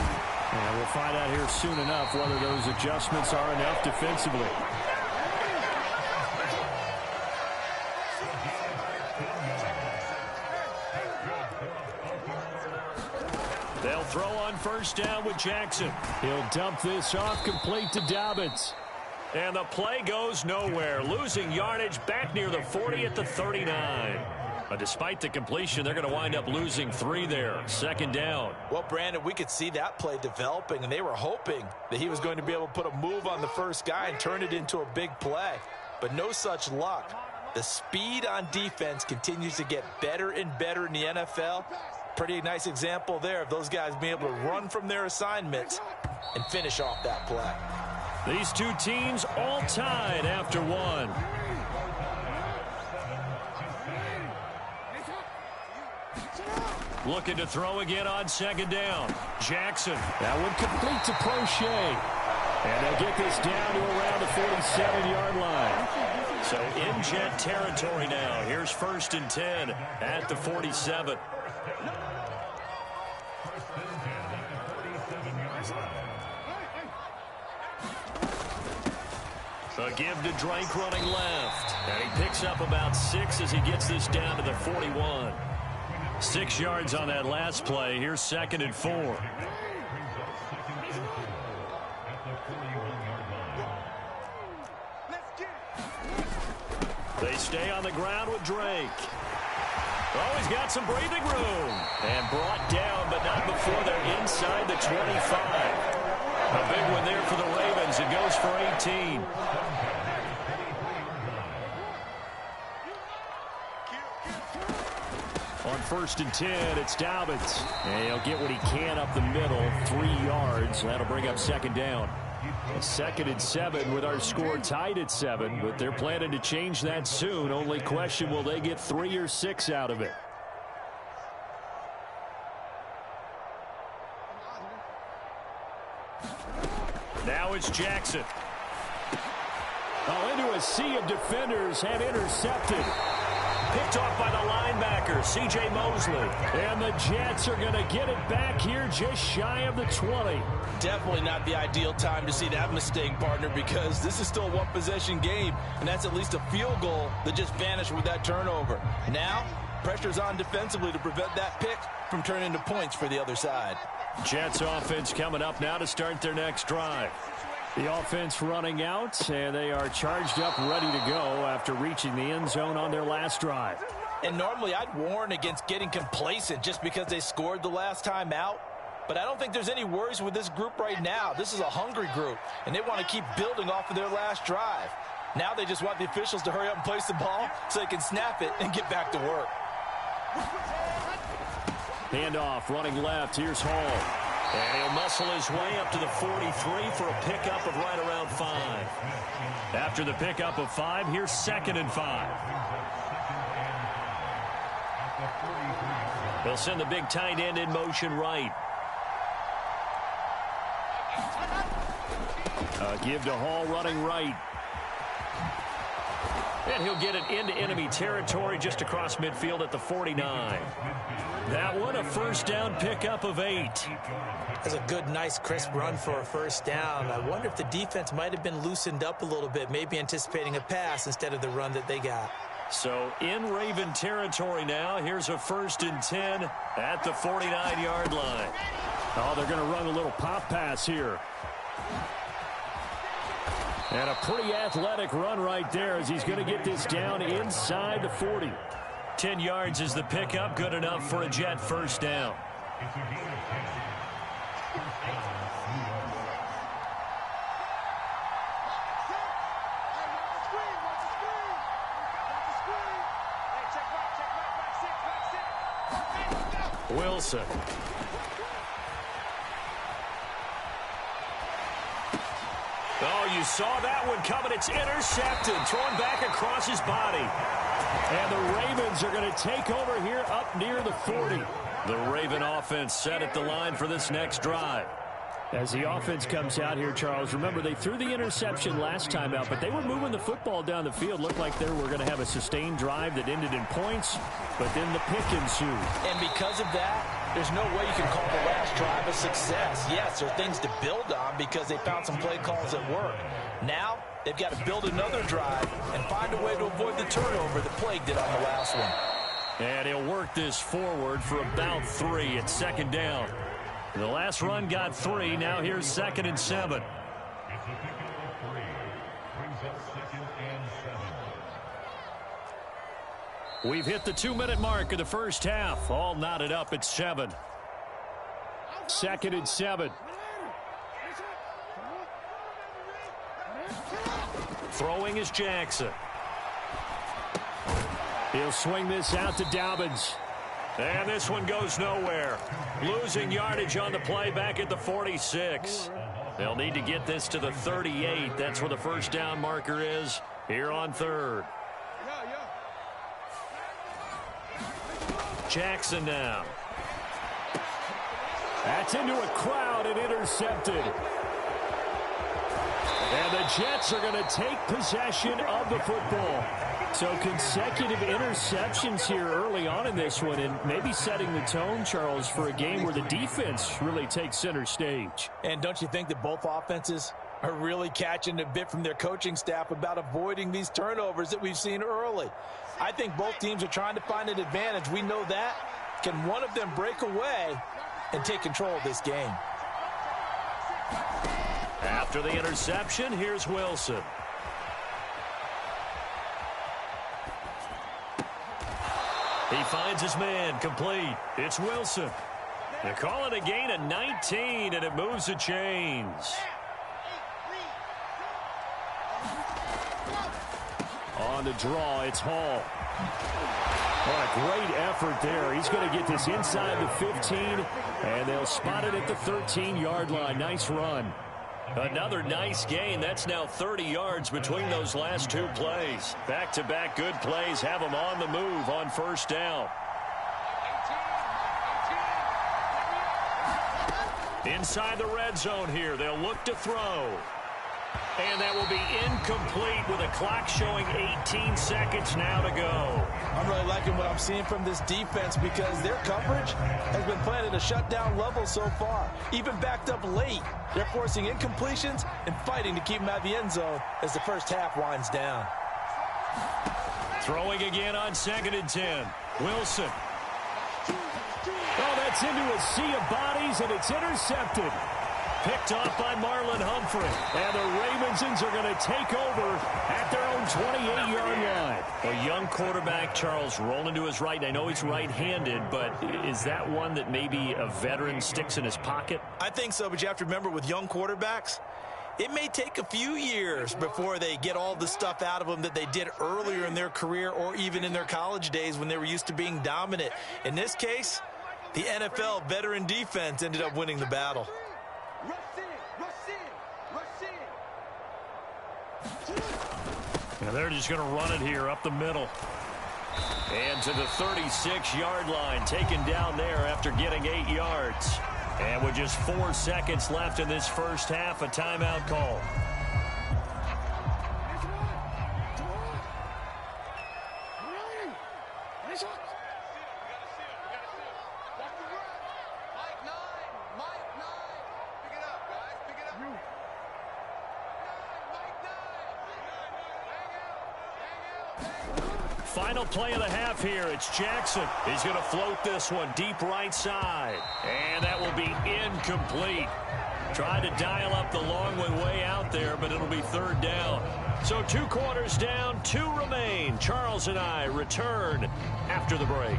And we'll find out here soon enough whether those adjustments are enough defensively. They'll throw on first down with Jackson. He'll dump this off complete to Dobbins. And the play goes nowhere, losing yardage back near the 40 at the 39. But despite the completion, they're going to wind up losing 3 there. Second down. Well, Brandon, we could see that play developing, and they were hoping that he was going to be able to put a move on the first guy and turn it into a big play. But no such luck. The speed on defense continues to get better and better in the NFL. Pretty nice example there of those guys being able to run from their assignments and finish off that play. These two teams all tied after one. Looking to throw again on second down. Jackson. That one complete to Prochet. And they'll get this down to around the 47-yard line. So in Jet territory now. Here's first and 10 at the 47. A give to Drake running left. And he picks up about 6 as he gets this down to the 41. 6 yards on that last play. Here's second and 4. They stay on the ground with Drake. Oh, he's got some breathing room. And brought down, but not before they're inside the 25. A big one there for the Ravens. It goes for 18. On first and 10, it's Dobbins. And he'll get what he can up the middle, 3 yards. That'll bring up second down. Second and 7 with our score tied at 7, but they're planning to change that soon. Only question, will they get 3 or 6 out of it? Now it's Jackson. Oh, into a sea of defenders and intercepted. Picked off by the linebacker, C.J. Mosley. And the Jets are going to get it back here just shy of the 20. Definitely not the ideal time to see that mistake, partner, because this is still a one-possession game, and that's at least a field goal that just vanished with that turnover. Now, pressure's on defensively to prevent that pick from turning into points for the other side. Jets offense coming up now to start their next drive. The offense running out, and they are charged up, ready to go after reaching the end zone on their last drive. And normally I'd warn against getting complacent just because they scored the last time out. But I don't think there's any worries with this group right now. This is a hungry group, and they want to keep building off of their last drive. Now they just want the officials to hurry up and place the ball so they can snap it and get back to work. Handoff, running left. Here's Hall. And he'll muscle his way up to the 43 for a pickup of right around 5. After the pickup of 5, here's second and 5. They'll send the big tight end in motion right. Give to Hall running right. And he'll get it into enemy territory just across midfield at the 49. That one, a first down pickup of 8. That's a good, nice, crisp run for a first down. I wonder if the defense might have been loosened up a little bit, maybe anticipating a pass instead of the run that they got. So in Raven territory now, here's a first and 10 at the 49-yard line. Oh, they're going to run a little pop pass here. And a pretty athletic run right there as he's going to get this down inside the 40. 10 yards is the pickup, good enough for a Jet first down. Wilson. Oh, you You saw that one coming. It's intercepted. Thrown back across his body. And the Ravens are going to take over here up near the 40. The Raven offense set at the line for this next drive. As the offense comes out here, Charles, remember they threw the interception last time out, but they were moving the football down the field. Looked like they were going to have a sustained drive that ended in points, but then the pick ensued. And because of that, there's no way you can call the last drive a success. Yes, there are things to build on because they found some play calls that work. Now, they've got to build another drive and find a way to avoid the turnover that plagued it on the last one. And he'll work this forward for about 3 at second down. The last run got 3. Now here's 2nd and 7. We've hit the 2-minute mark of the first half. All knotted up at 7. 2nd and 7. Throwing is Jackson. He'll swing this out to Dobbins. And this one goes nowhere. Losing yardage on the play back at the 46. They'll need to get this to the 38. That's where the first down marker is here on 3rd. Jackson now. That's into a crowd and intercepted. And the Jets are going to take possession of the football. So consecutive interceptions here early on in this one, and maybe setting the tone, Charles, for a game where the defense really takes center stage. And don't you think that both offenses are really catching a bit from their coaching staff about avoiding these turnovers that we've seen early? I think both teams are trying to find an advantage. We know that. Can one of them break away and take control of this game? After the interception, here's Wilson. He finds his man, complete. It's Wilson. They're calling a gain of 19, and it moves the chains. On the draw, it's Hall. Oh, a great effort there. He's going to get this inside the 15, and they'll spot it at the 13-yard line. Nice run. Another nice gain. That's now 30 yards between those last 2 plays. Back-to-back good plays have them on the move on first down. Inside the red zone here. They'll look to throw. And that will be incomplete with a clock showing 18 seconds now to go. I'm really liking what I'm seeing from this defense because their coverage has been playing at a shutdown level so far. Even backed up late, they're forcing incompletions and fighting to keep them out of the end zone as the first half winds down. Throwing again on 2nd and 10. Wilson. Oh, that's into a sea of bodies, and it's intercepted. Picked off by Marlon Humphrey. And the Ravensons are going to take over at their own 28-yard line. A young quarterback, Charles, rolling to his right. I know he's right-handed, but is that one that maybe a veteran sticks in his pocket? I think so, but you have to remember with young quarterbacks, it may take a few years before they get all the stuff out of them that they did earlier in their career or even in their college days when they were used to being dominant. In this case, the NFL veteran defense ended up winning the battle. And they're just going to run it here up the middle. And to the 36-yard line, taken down there after getting 8 yards. And with just 4 seconds left in this first half, a timeout call. Final play of the half here. It's Jackson. He's going to float this one deep right side. And that will be incomplete. Tried to dial up the long way out there, but it'll be 3rd down. So 2 quarters down, 2 remain. Charles and I return after the break.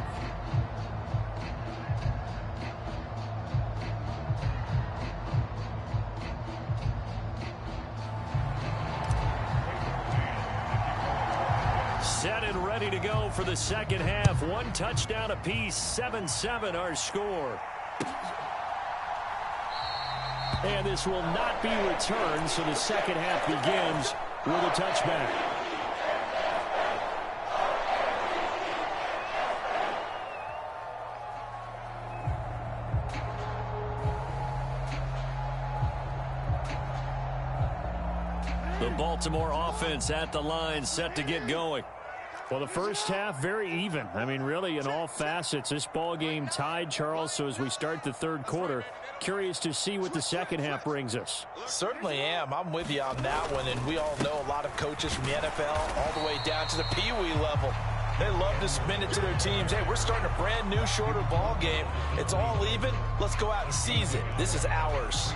Set and ready to go for the second half. 1 touchdown apiece, 7-7 our score. And this will not be returned, so the second half begins with a touchback. The Baltimore offense at the line, set to get going. Well, the first half, very even. I mean, really, in all facets, this ball game tied, Charles. So as we start the third quarter, curious to see what the second half brings us. Certainly am. I'm with you on that one. And we all know a lot of coaches from the NFL all the way down to the Pee-wee level. They love to spin it to their teams. Hey, we're starting a brand new, shorter ball game. It's all even. Let's go out and seize it. This is ours.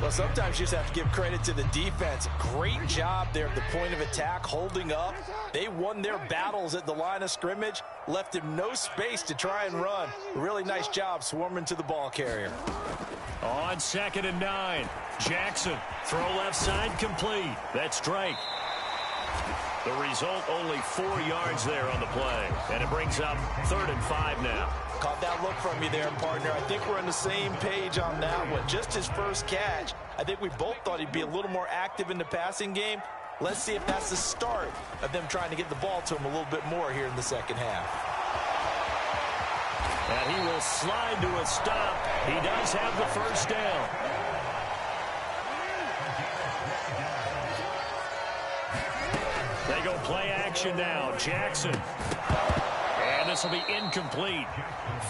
Well, sometimes you just have to give credit to the defense. Great job there at the point of attack, holding up. They won their battles at the line of scrimmage, left him no space to try and run. Really nice job swarming to the ball carrier. On 2nd and 9, Jackson, throw left side complete. That's Drake. The result, only 4 yards there on the play, and it brings up 3rd and 5 now. Caught that look from you there, partner. I think we're on the same page on that one. Just his first catch. I think we both thought he'd be a little more active in the passing game. Let's see if that's the start of them trying to get the ball to him a little bit more here in the second half. And he will slide to a stop. He does have the first down. They go play action now. Jackson. And this will be incomplete.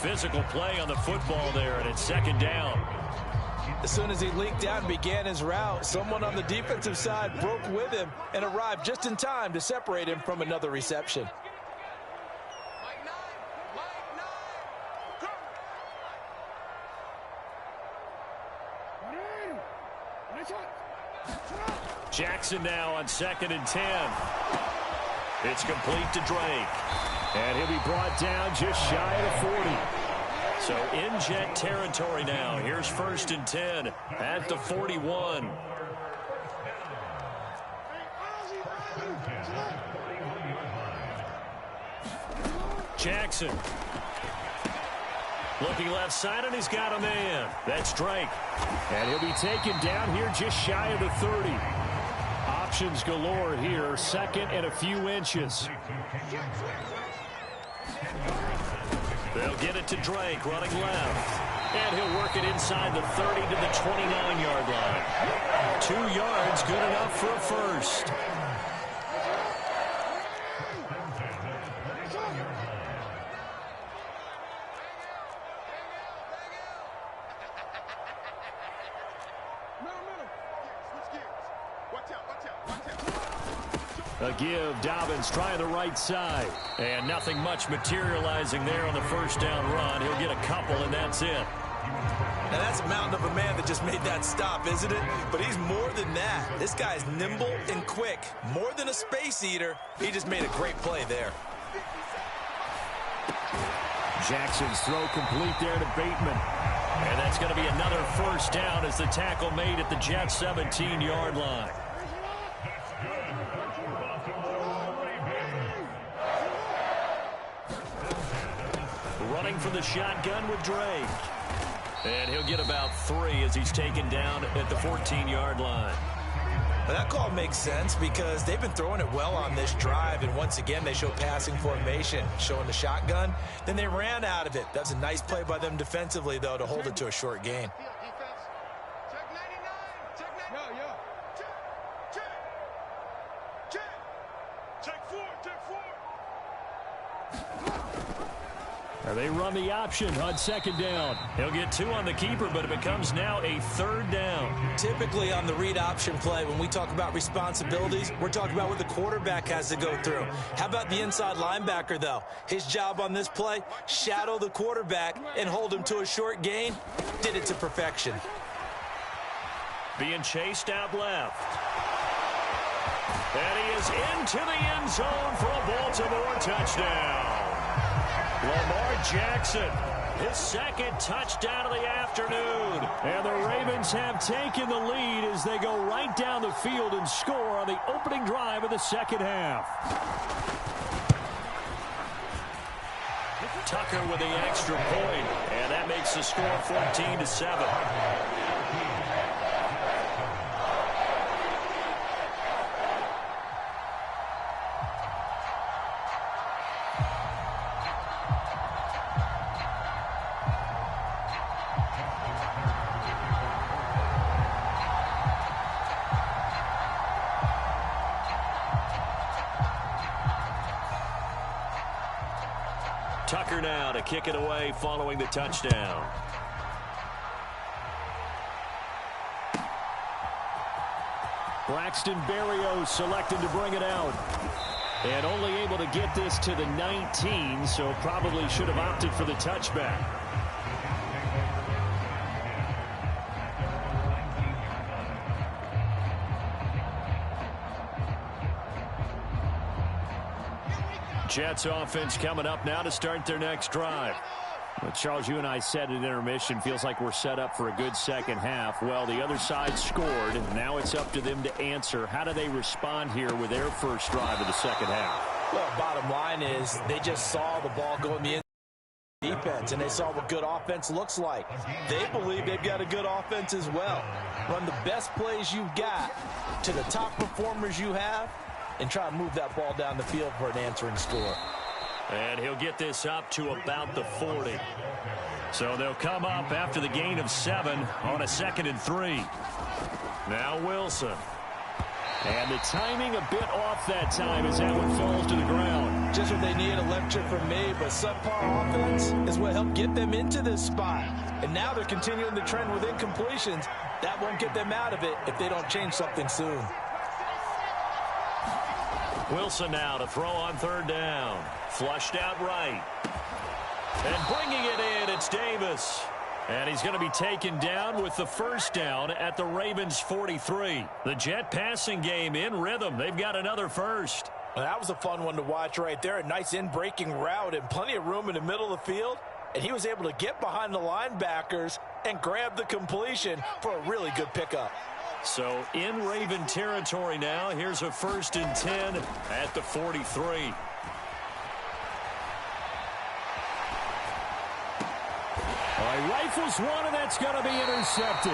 Physical play on the football there, and it's 2nd down. As soon as he leaked out and began his route, someone on the defensive side broke with him and arrived just in time to separate him from another reception. Jackson now on 2nd and 10. It's complete to Drake. And he'll be brought down just shy of the 40. So in jet territory now. Here's 1st and 10 at the 41. Jackson. Looking left side, and he's got a man. That's Drake. And he'll be taken down here just shy of the 30. Options galore here. 2nd and a few inches. They'll get it to Drake, running left. And he'll work it inside the 30 to the 29-yard line. 2 yards, good enough for a first. A give, Dobbins trying the right side. And nothing much materializing there on the first down run. He'll get a couple, and that's it. Now that's a mountain of a man that just made that stop, isn't it? But he's more than that. This guy's nimble and quick. More than a space eater. He just made a great play there. Jackson's throw complete there to Bateman. And that's going to be another first down as the tackle made at the Jets' 17-yard line. Running from the shotgun with Drake. And he'll get about 3 as he's taken down at the 14-yard line. Well, that call makes sense because they've been throwing it well on this drive, and once again they show passing formation, showing the shotgun. Then they ran out of it. That's a nice play by them defensively, though, to hold it to a short gain. They run the option on 2nd down. He'll get 2 on the keeper, but it becomes now a 3rd down. Typically on the read option play, when we talk about responsibilities, we're talking about what the quarterback has to go through. How about the inside linebacker, though? His job on this play, shadow the quarterback and hold him to a short gain. Did it to perfection. Being chased out left. And he is into the end zone for a Baltimore touchdown. Lamar Jackson, his 2nd touchdown of the afternoon. And the Ravens have taken the lead as they go right down the field and score on the opening drive of the second half. Tucker with the extra point, and that makes the score 14-7. Tucker now to kick it away following the touchdown. Braxton Berrios selected to bring it out. And only able to get this to the 19, so probably should have opted for the touchback. Jets offense coming up now to start their next drive. Well, Charles, you and I said at intermission, feels like we're set up for a good second half. Well, the other side scored, and now it's up to them to answer. How do they respond here with their first drive of the second half? Well, bottom line is they just saw the ball go in the defense, and they saw what good offense looks like. They believe they've got a good offense as well. Run the best plays you've got to the top performers you have, and try to move that ball down the field for an answering score. And he'll get this up to about the 40. So they'll come up after the gain of 7 on a 2nd and 3. Now Wilson. And the timing a bit off that time as that one falls to the ground. Just what they need, a lecture from me, but subpar offense is what helped get them into this spot. And now they're continuing the trend with incompletions. That won't get them out of it if they don't change something soon. Wilson now to throw on 3rd down. Flushed out right. And bringing it in, it's Davis. And he's going to be taken down with the 1st down at the Ravens 43. The Jet passing game in rhythm. They've got another first. Well, that was a fun one to watch right there. A nice in-breaking route and plenty of room in the middle of the field. And he was able to get behind the linebackers and grab the completion for a really good pickup. So in Raven territory now. Here's a 1st and 10 at the 43. All right, rifles one, and that's going to be intercepted.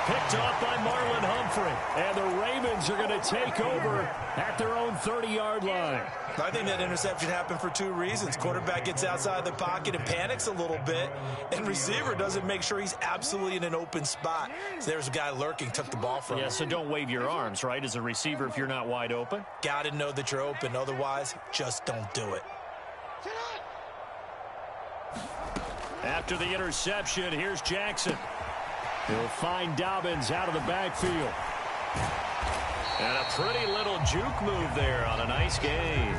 Picked off by Marlon Humphrey. And the Ravens are going to take over at their own 30-yard line. I think that interception happened for 2 reasons. Quarterback gets outside the pocket and panics a little bit, and receiver doesn't make sure he's absolutely in an open spot. So there's a guy lurking, took the ball from him. Yeah, so don't wave your arms, right, as a receiver if you're not wide open? Got to know that you're open. Otherwise, just don't do it. After the interception, here's Jackson. He'll find Dobbins out of the backfield. And a pretty little juke move there on a nice game.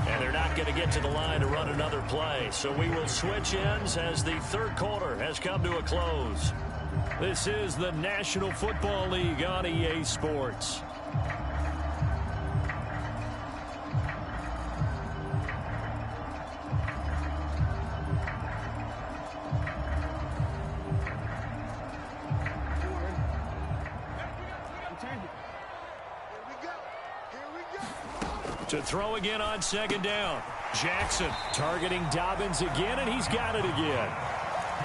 And they're not going to get to the line to run another play. So we will switch ends as the 3rd quarter has come to a close. This is the National Football League on EA Sports. To throw again on 2nd down. Jackson targeting Dobbins again, and he's got it again.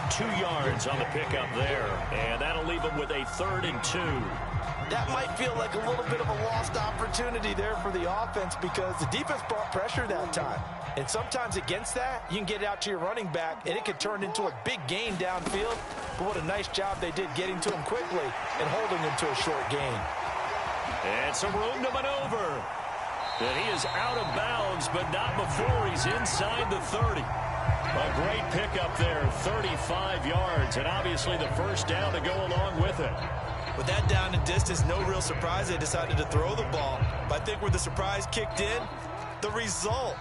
2 yards on the pickup there, and that'll leave him with a 3rd and 2. That might feel like a little bit of a lost opportunity there for the offense because the defense brought pressure that time. And sometimes against that, you can get out to your running back, and it could turn into a big gain downfield. But what a nice job they did getting to him quickly and holding him to a short gain. And some room to maneuver. And he is out of bounds, but not before he's inside the 30. A great pickup there, 35 yards, and obviously the 1st down to go along with it. With that down and distance, no real surprise they decided to throw the ball. But I think where the surprise kicked in, the result.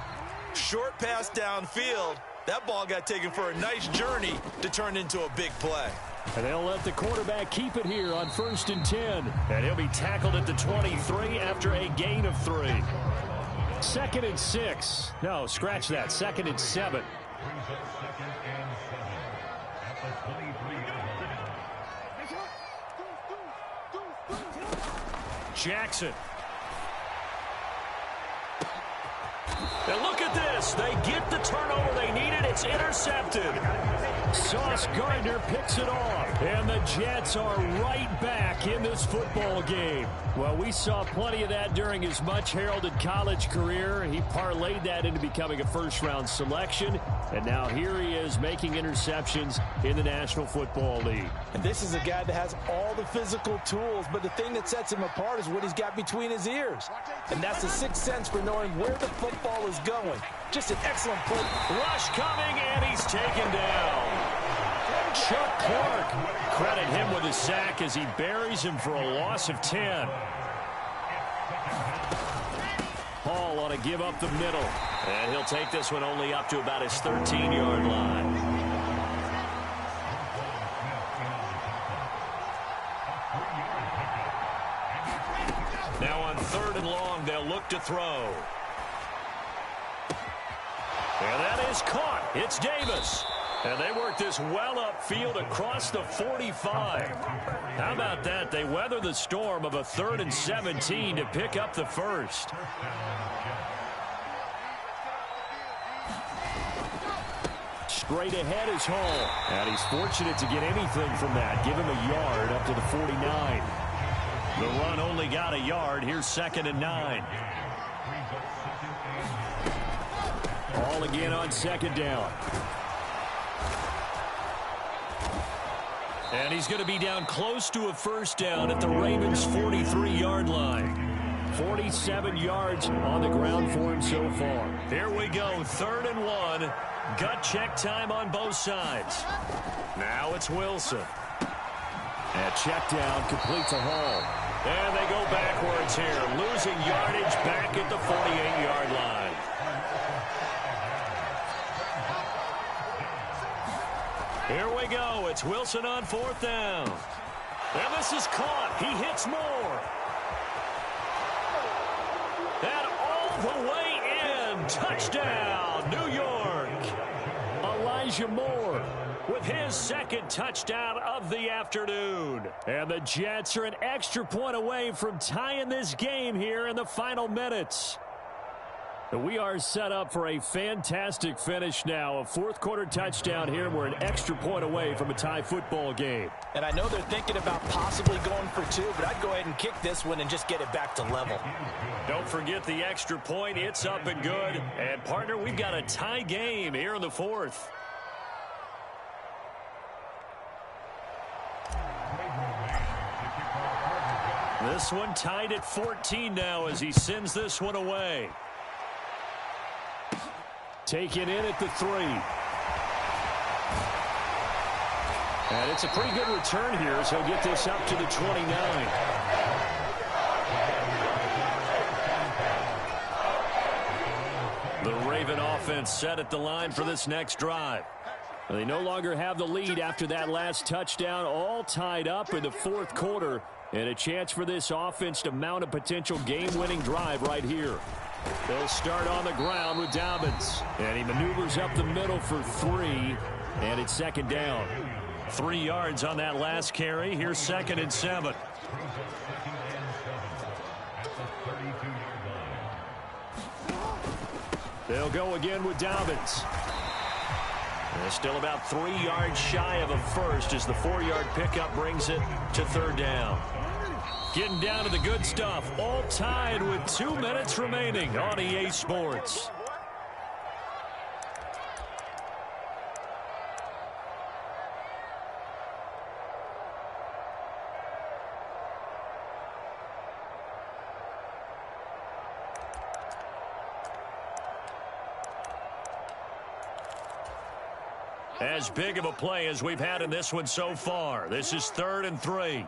Short pass downfield. That ball got taken for a nice journey to turn into a big play. And they'll let the quarterback keep it here on 1st and 10. And he'll be tackled at the 23 after a gain of 3. 2nd and 6. No, scratch that. 2nd and 7. Jackson. And look at this. They get the turnover they needed. It's intercepted. Sauce Gardner picks it off. And the Jets are right back in this football game. Well, we saw plenty of that during his much-heralded college career. He parlayed that into becoming a first-round selection. And now here he is making interceptions in the National Football League. And this is a guy that has all the physical tools, but the thing that sets him apart is what he's got between his ears. And that's the sixth sense for knowing where the football is going. Just an excellent play. Rush coming, and he's taken down. Chuck Clark, credit him with a sack as he buries him for a loss of 10. Hall ought to give up the middle. And he'll take this one only up to about his 13-yard line. Now on 3rd and long, they'll look to throw. And that is caught. It's Davis. And they work this well upfield across the 45. How about that? They weather the storm of a 3rd and 17 to pick up the first. Straight ahead is Hall. And he's fortunate to get anything from that. Give him a yard up to the 49. The run only got a yard. Here's 2nd and 9. Hall again on 2nd down. And he's going to be down close to a first down at the Ravens' 43-yard line. 47 yards on the ground for him so far. Here we go, 3rd and 1. Gut check time on both sides. Now it's Wilson. And check down, complete to Hall. And they go backwards here, losing yardage back at the 48-yard line. Here we go. It's Wilson on 4th down. And this is caught. He hits Moore. And all the way in. Touchdown, New York. Elijah Moore with his 2nd touchdown of the afternoon. And the Jets are an extra point away from tying this game here in the final minutes. We are set up for a fantastic finish now. A 4th quarter touchdown here. We're an extra point away from a tie football game. And I know they're thinking about possibly going for 2, but I'd go ahead and kick this one and just get it back to level. Don't forget the extra point. It's up and good. And, partner, we've got a tie game here in the 4th. This one tied at 14 now as he sends this one away. Taken in at the 3. And it's a pretty good return here, so he'll get this up to the 29. The Raven offense set at the line for this next drive. They no longer have the lead after that last touchdown, all tied up in the 4th quarter, and a chance for this offense to mount a potential game-winning drive right here. They'll start on the ground with Dobbins. And he maneuvers up the middle for 3. And it's 2nd down. 3 yards on that last carry. Here's 2nd and 7. They'll go again with Dobbins. They're still about 3 yards shy of a first as the 4-yard pickup brings it to 3rd down. Getting down to the good stuff, all tied with 2 minutes remaining on EA Sports. As big of a play as we've had in this one so far. This is 3rd and 3.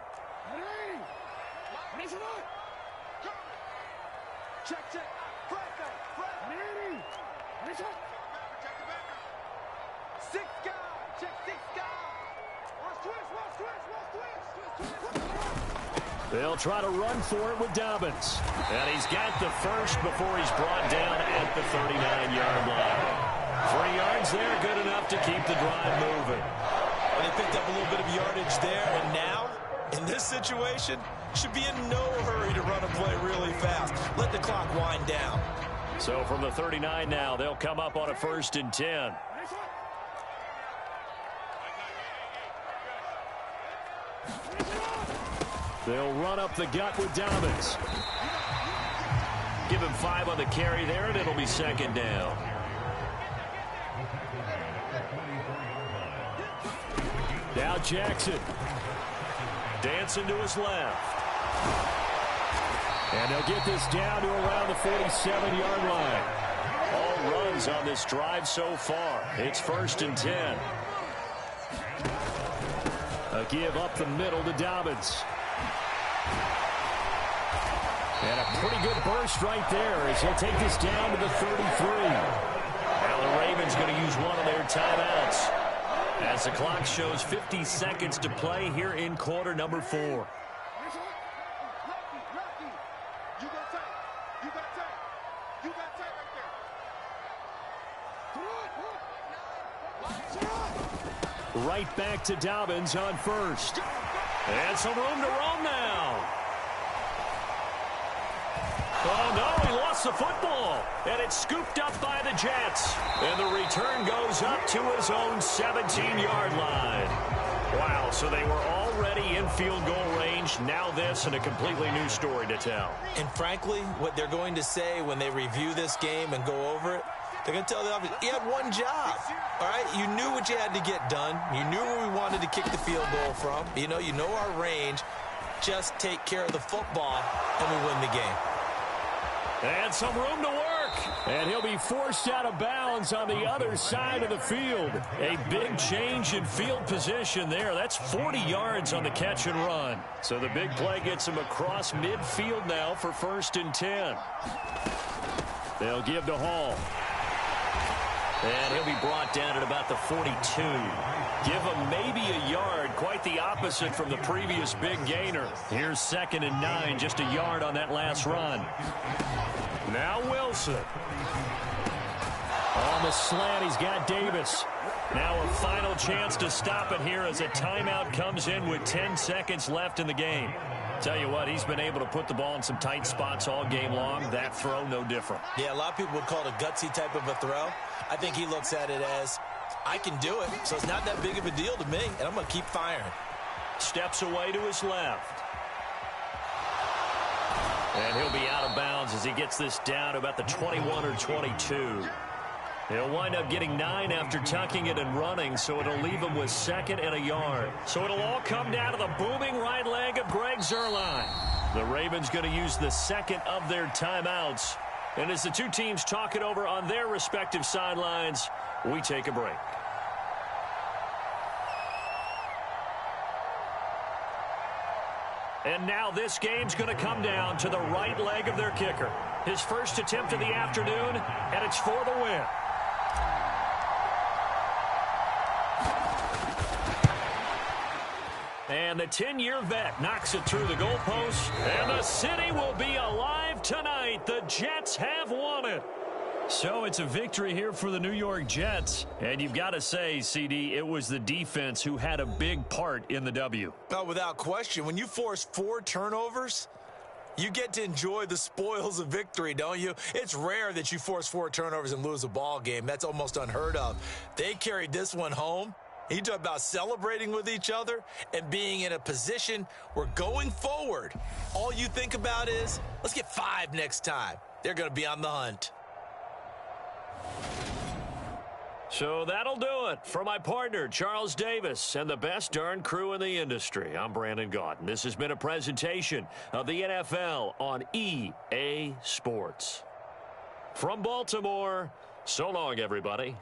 They'll try to run for it with Dobbins. And he's got the first before he's brought down at the 39-yard line. 3 yards there, good enough to keep the drive moving. Well, they picked up a little bit of yardage there, and now, in this situation, should be in no hurry to run a play really fast. Let the clock wind down. So from the 39 now, they'll come up on a 1st and 10. They'll run up the gut with Dobbins. Give him 5 on the carry there, and it'll be 2nd down. Now Jackson. Dancing to his left. And they'll get this down to around the 47-yard line. All runs on this drive so far. It's 1st and 10. A give up the middle to Dobbins. And a pretty good burst right there as he'll take this down to the 33. Now the Ravens going to use one of their timeouts as the clock shows 50 seconds to play here in quarter number 4. Right back to Dobbins on first. And some room to roam now. Oh, no, he lost the football. And it's scooped up by the Jets. And the return goes up to his own 17-yard line. Wow, so they were already in field goal range. Now this and a completely new story to tell. And frankly, what they're going to say when they review this game and go over it, they're going to tell the offense, you had one job, all right? You knew what you had to get done. You knew where we wanted to kick the field goal from. You know our range. Just take care of the football, and we win the game. And some room to work. And he'll be forced out of bounds on the other side of the field. A big change in field position there. That's 40 yards on the catch and run. So the big play gets him across midfield now for 1st and 10. They'll give to Hall. And he'll be brought down at about the 42. Give him maybe a yard, quite the opposite from the previous big gainer. Here's 2nd and 9, just a yard on that last run. Now Wilson. On the slant, he's got Davis. Now a final chance to stop it here as a timeout comes in with 10 seconds left in the game. Tell you what, he's been able to put the ball in some tight spots all game long. That throw, no different. Yeah, a lot of people would call it a gutsy type of a throw. I think he looks at it as, I can do it, so it's not that big of a deal to me, and I'm going to keep firing. Steps away to his left. And he'll be out of bounds as he gets this down to about the 21 or 22. He'll wind up getting 9 after tucking it and running, so it'll leave him with 2nd and a yard. So it'll all come down to the booming right leg of Greg Zuerlein. The Ravens going to use the 2nd of their timeouts. And as the two teams talk it over on their respective sidelines, we take a break. And now this game's going to come down to the right leg of their kicker. His first attempt of the afternoon, and it's for the win. And the 10-year vet knocks it through the goalpost. And the city will be alive tonight. The Jets have won it. So it's a victory here for the New York Jets. And you've got to say, CD, it was the defense who had a big part in the W. Oh, without question. When you force 4 turnovers, you get to enjoy the spoils of victory, don't you? It's rare that you force 4 turnovers and lose a ball game. That's almost unheard of. They carried this one home. You talk about celebrating with each other and being in a position where going forward, all you think about is, let's get 5 next time. They're going to be on the hunt. So that'll do it for my partner, Charles Davis, and the best darn crew in the industry. I'm Brandon Gaudin. This has been a presentation of the NFL on EA Sports. From Baltimore, so long, everybody.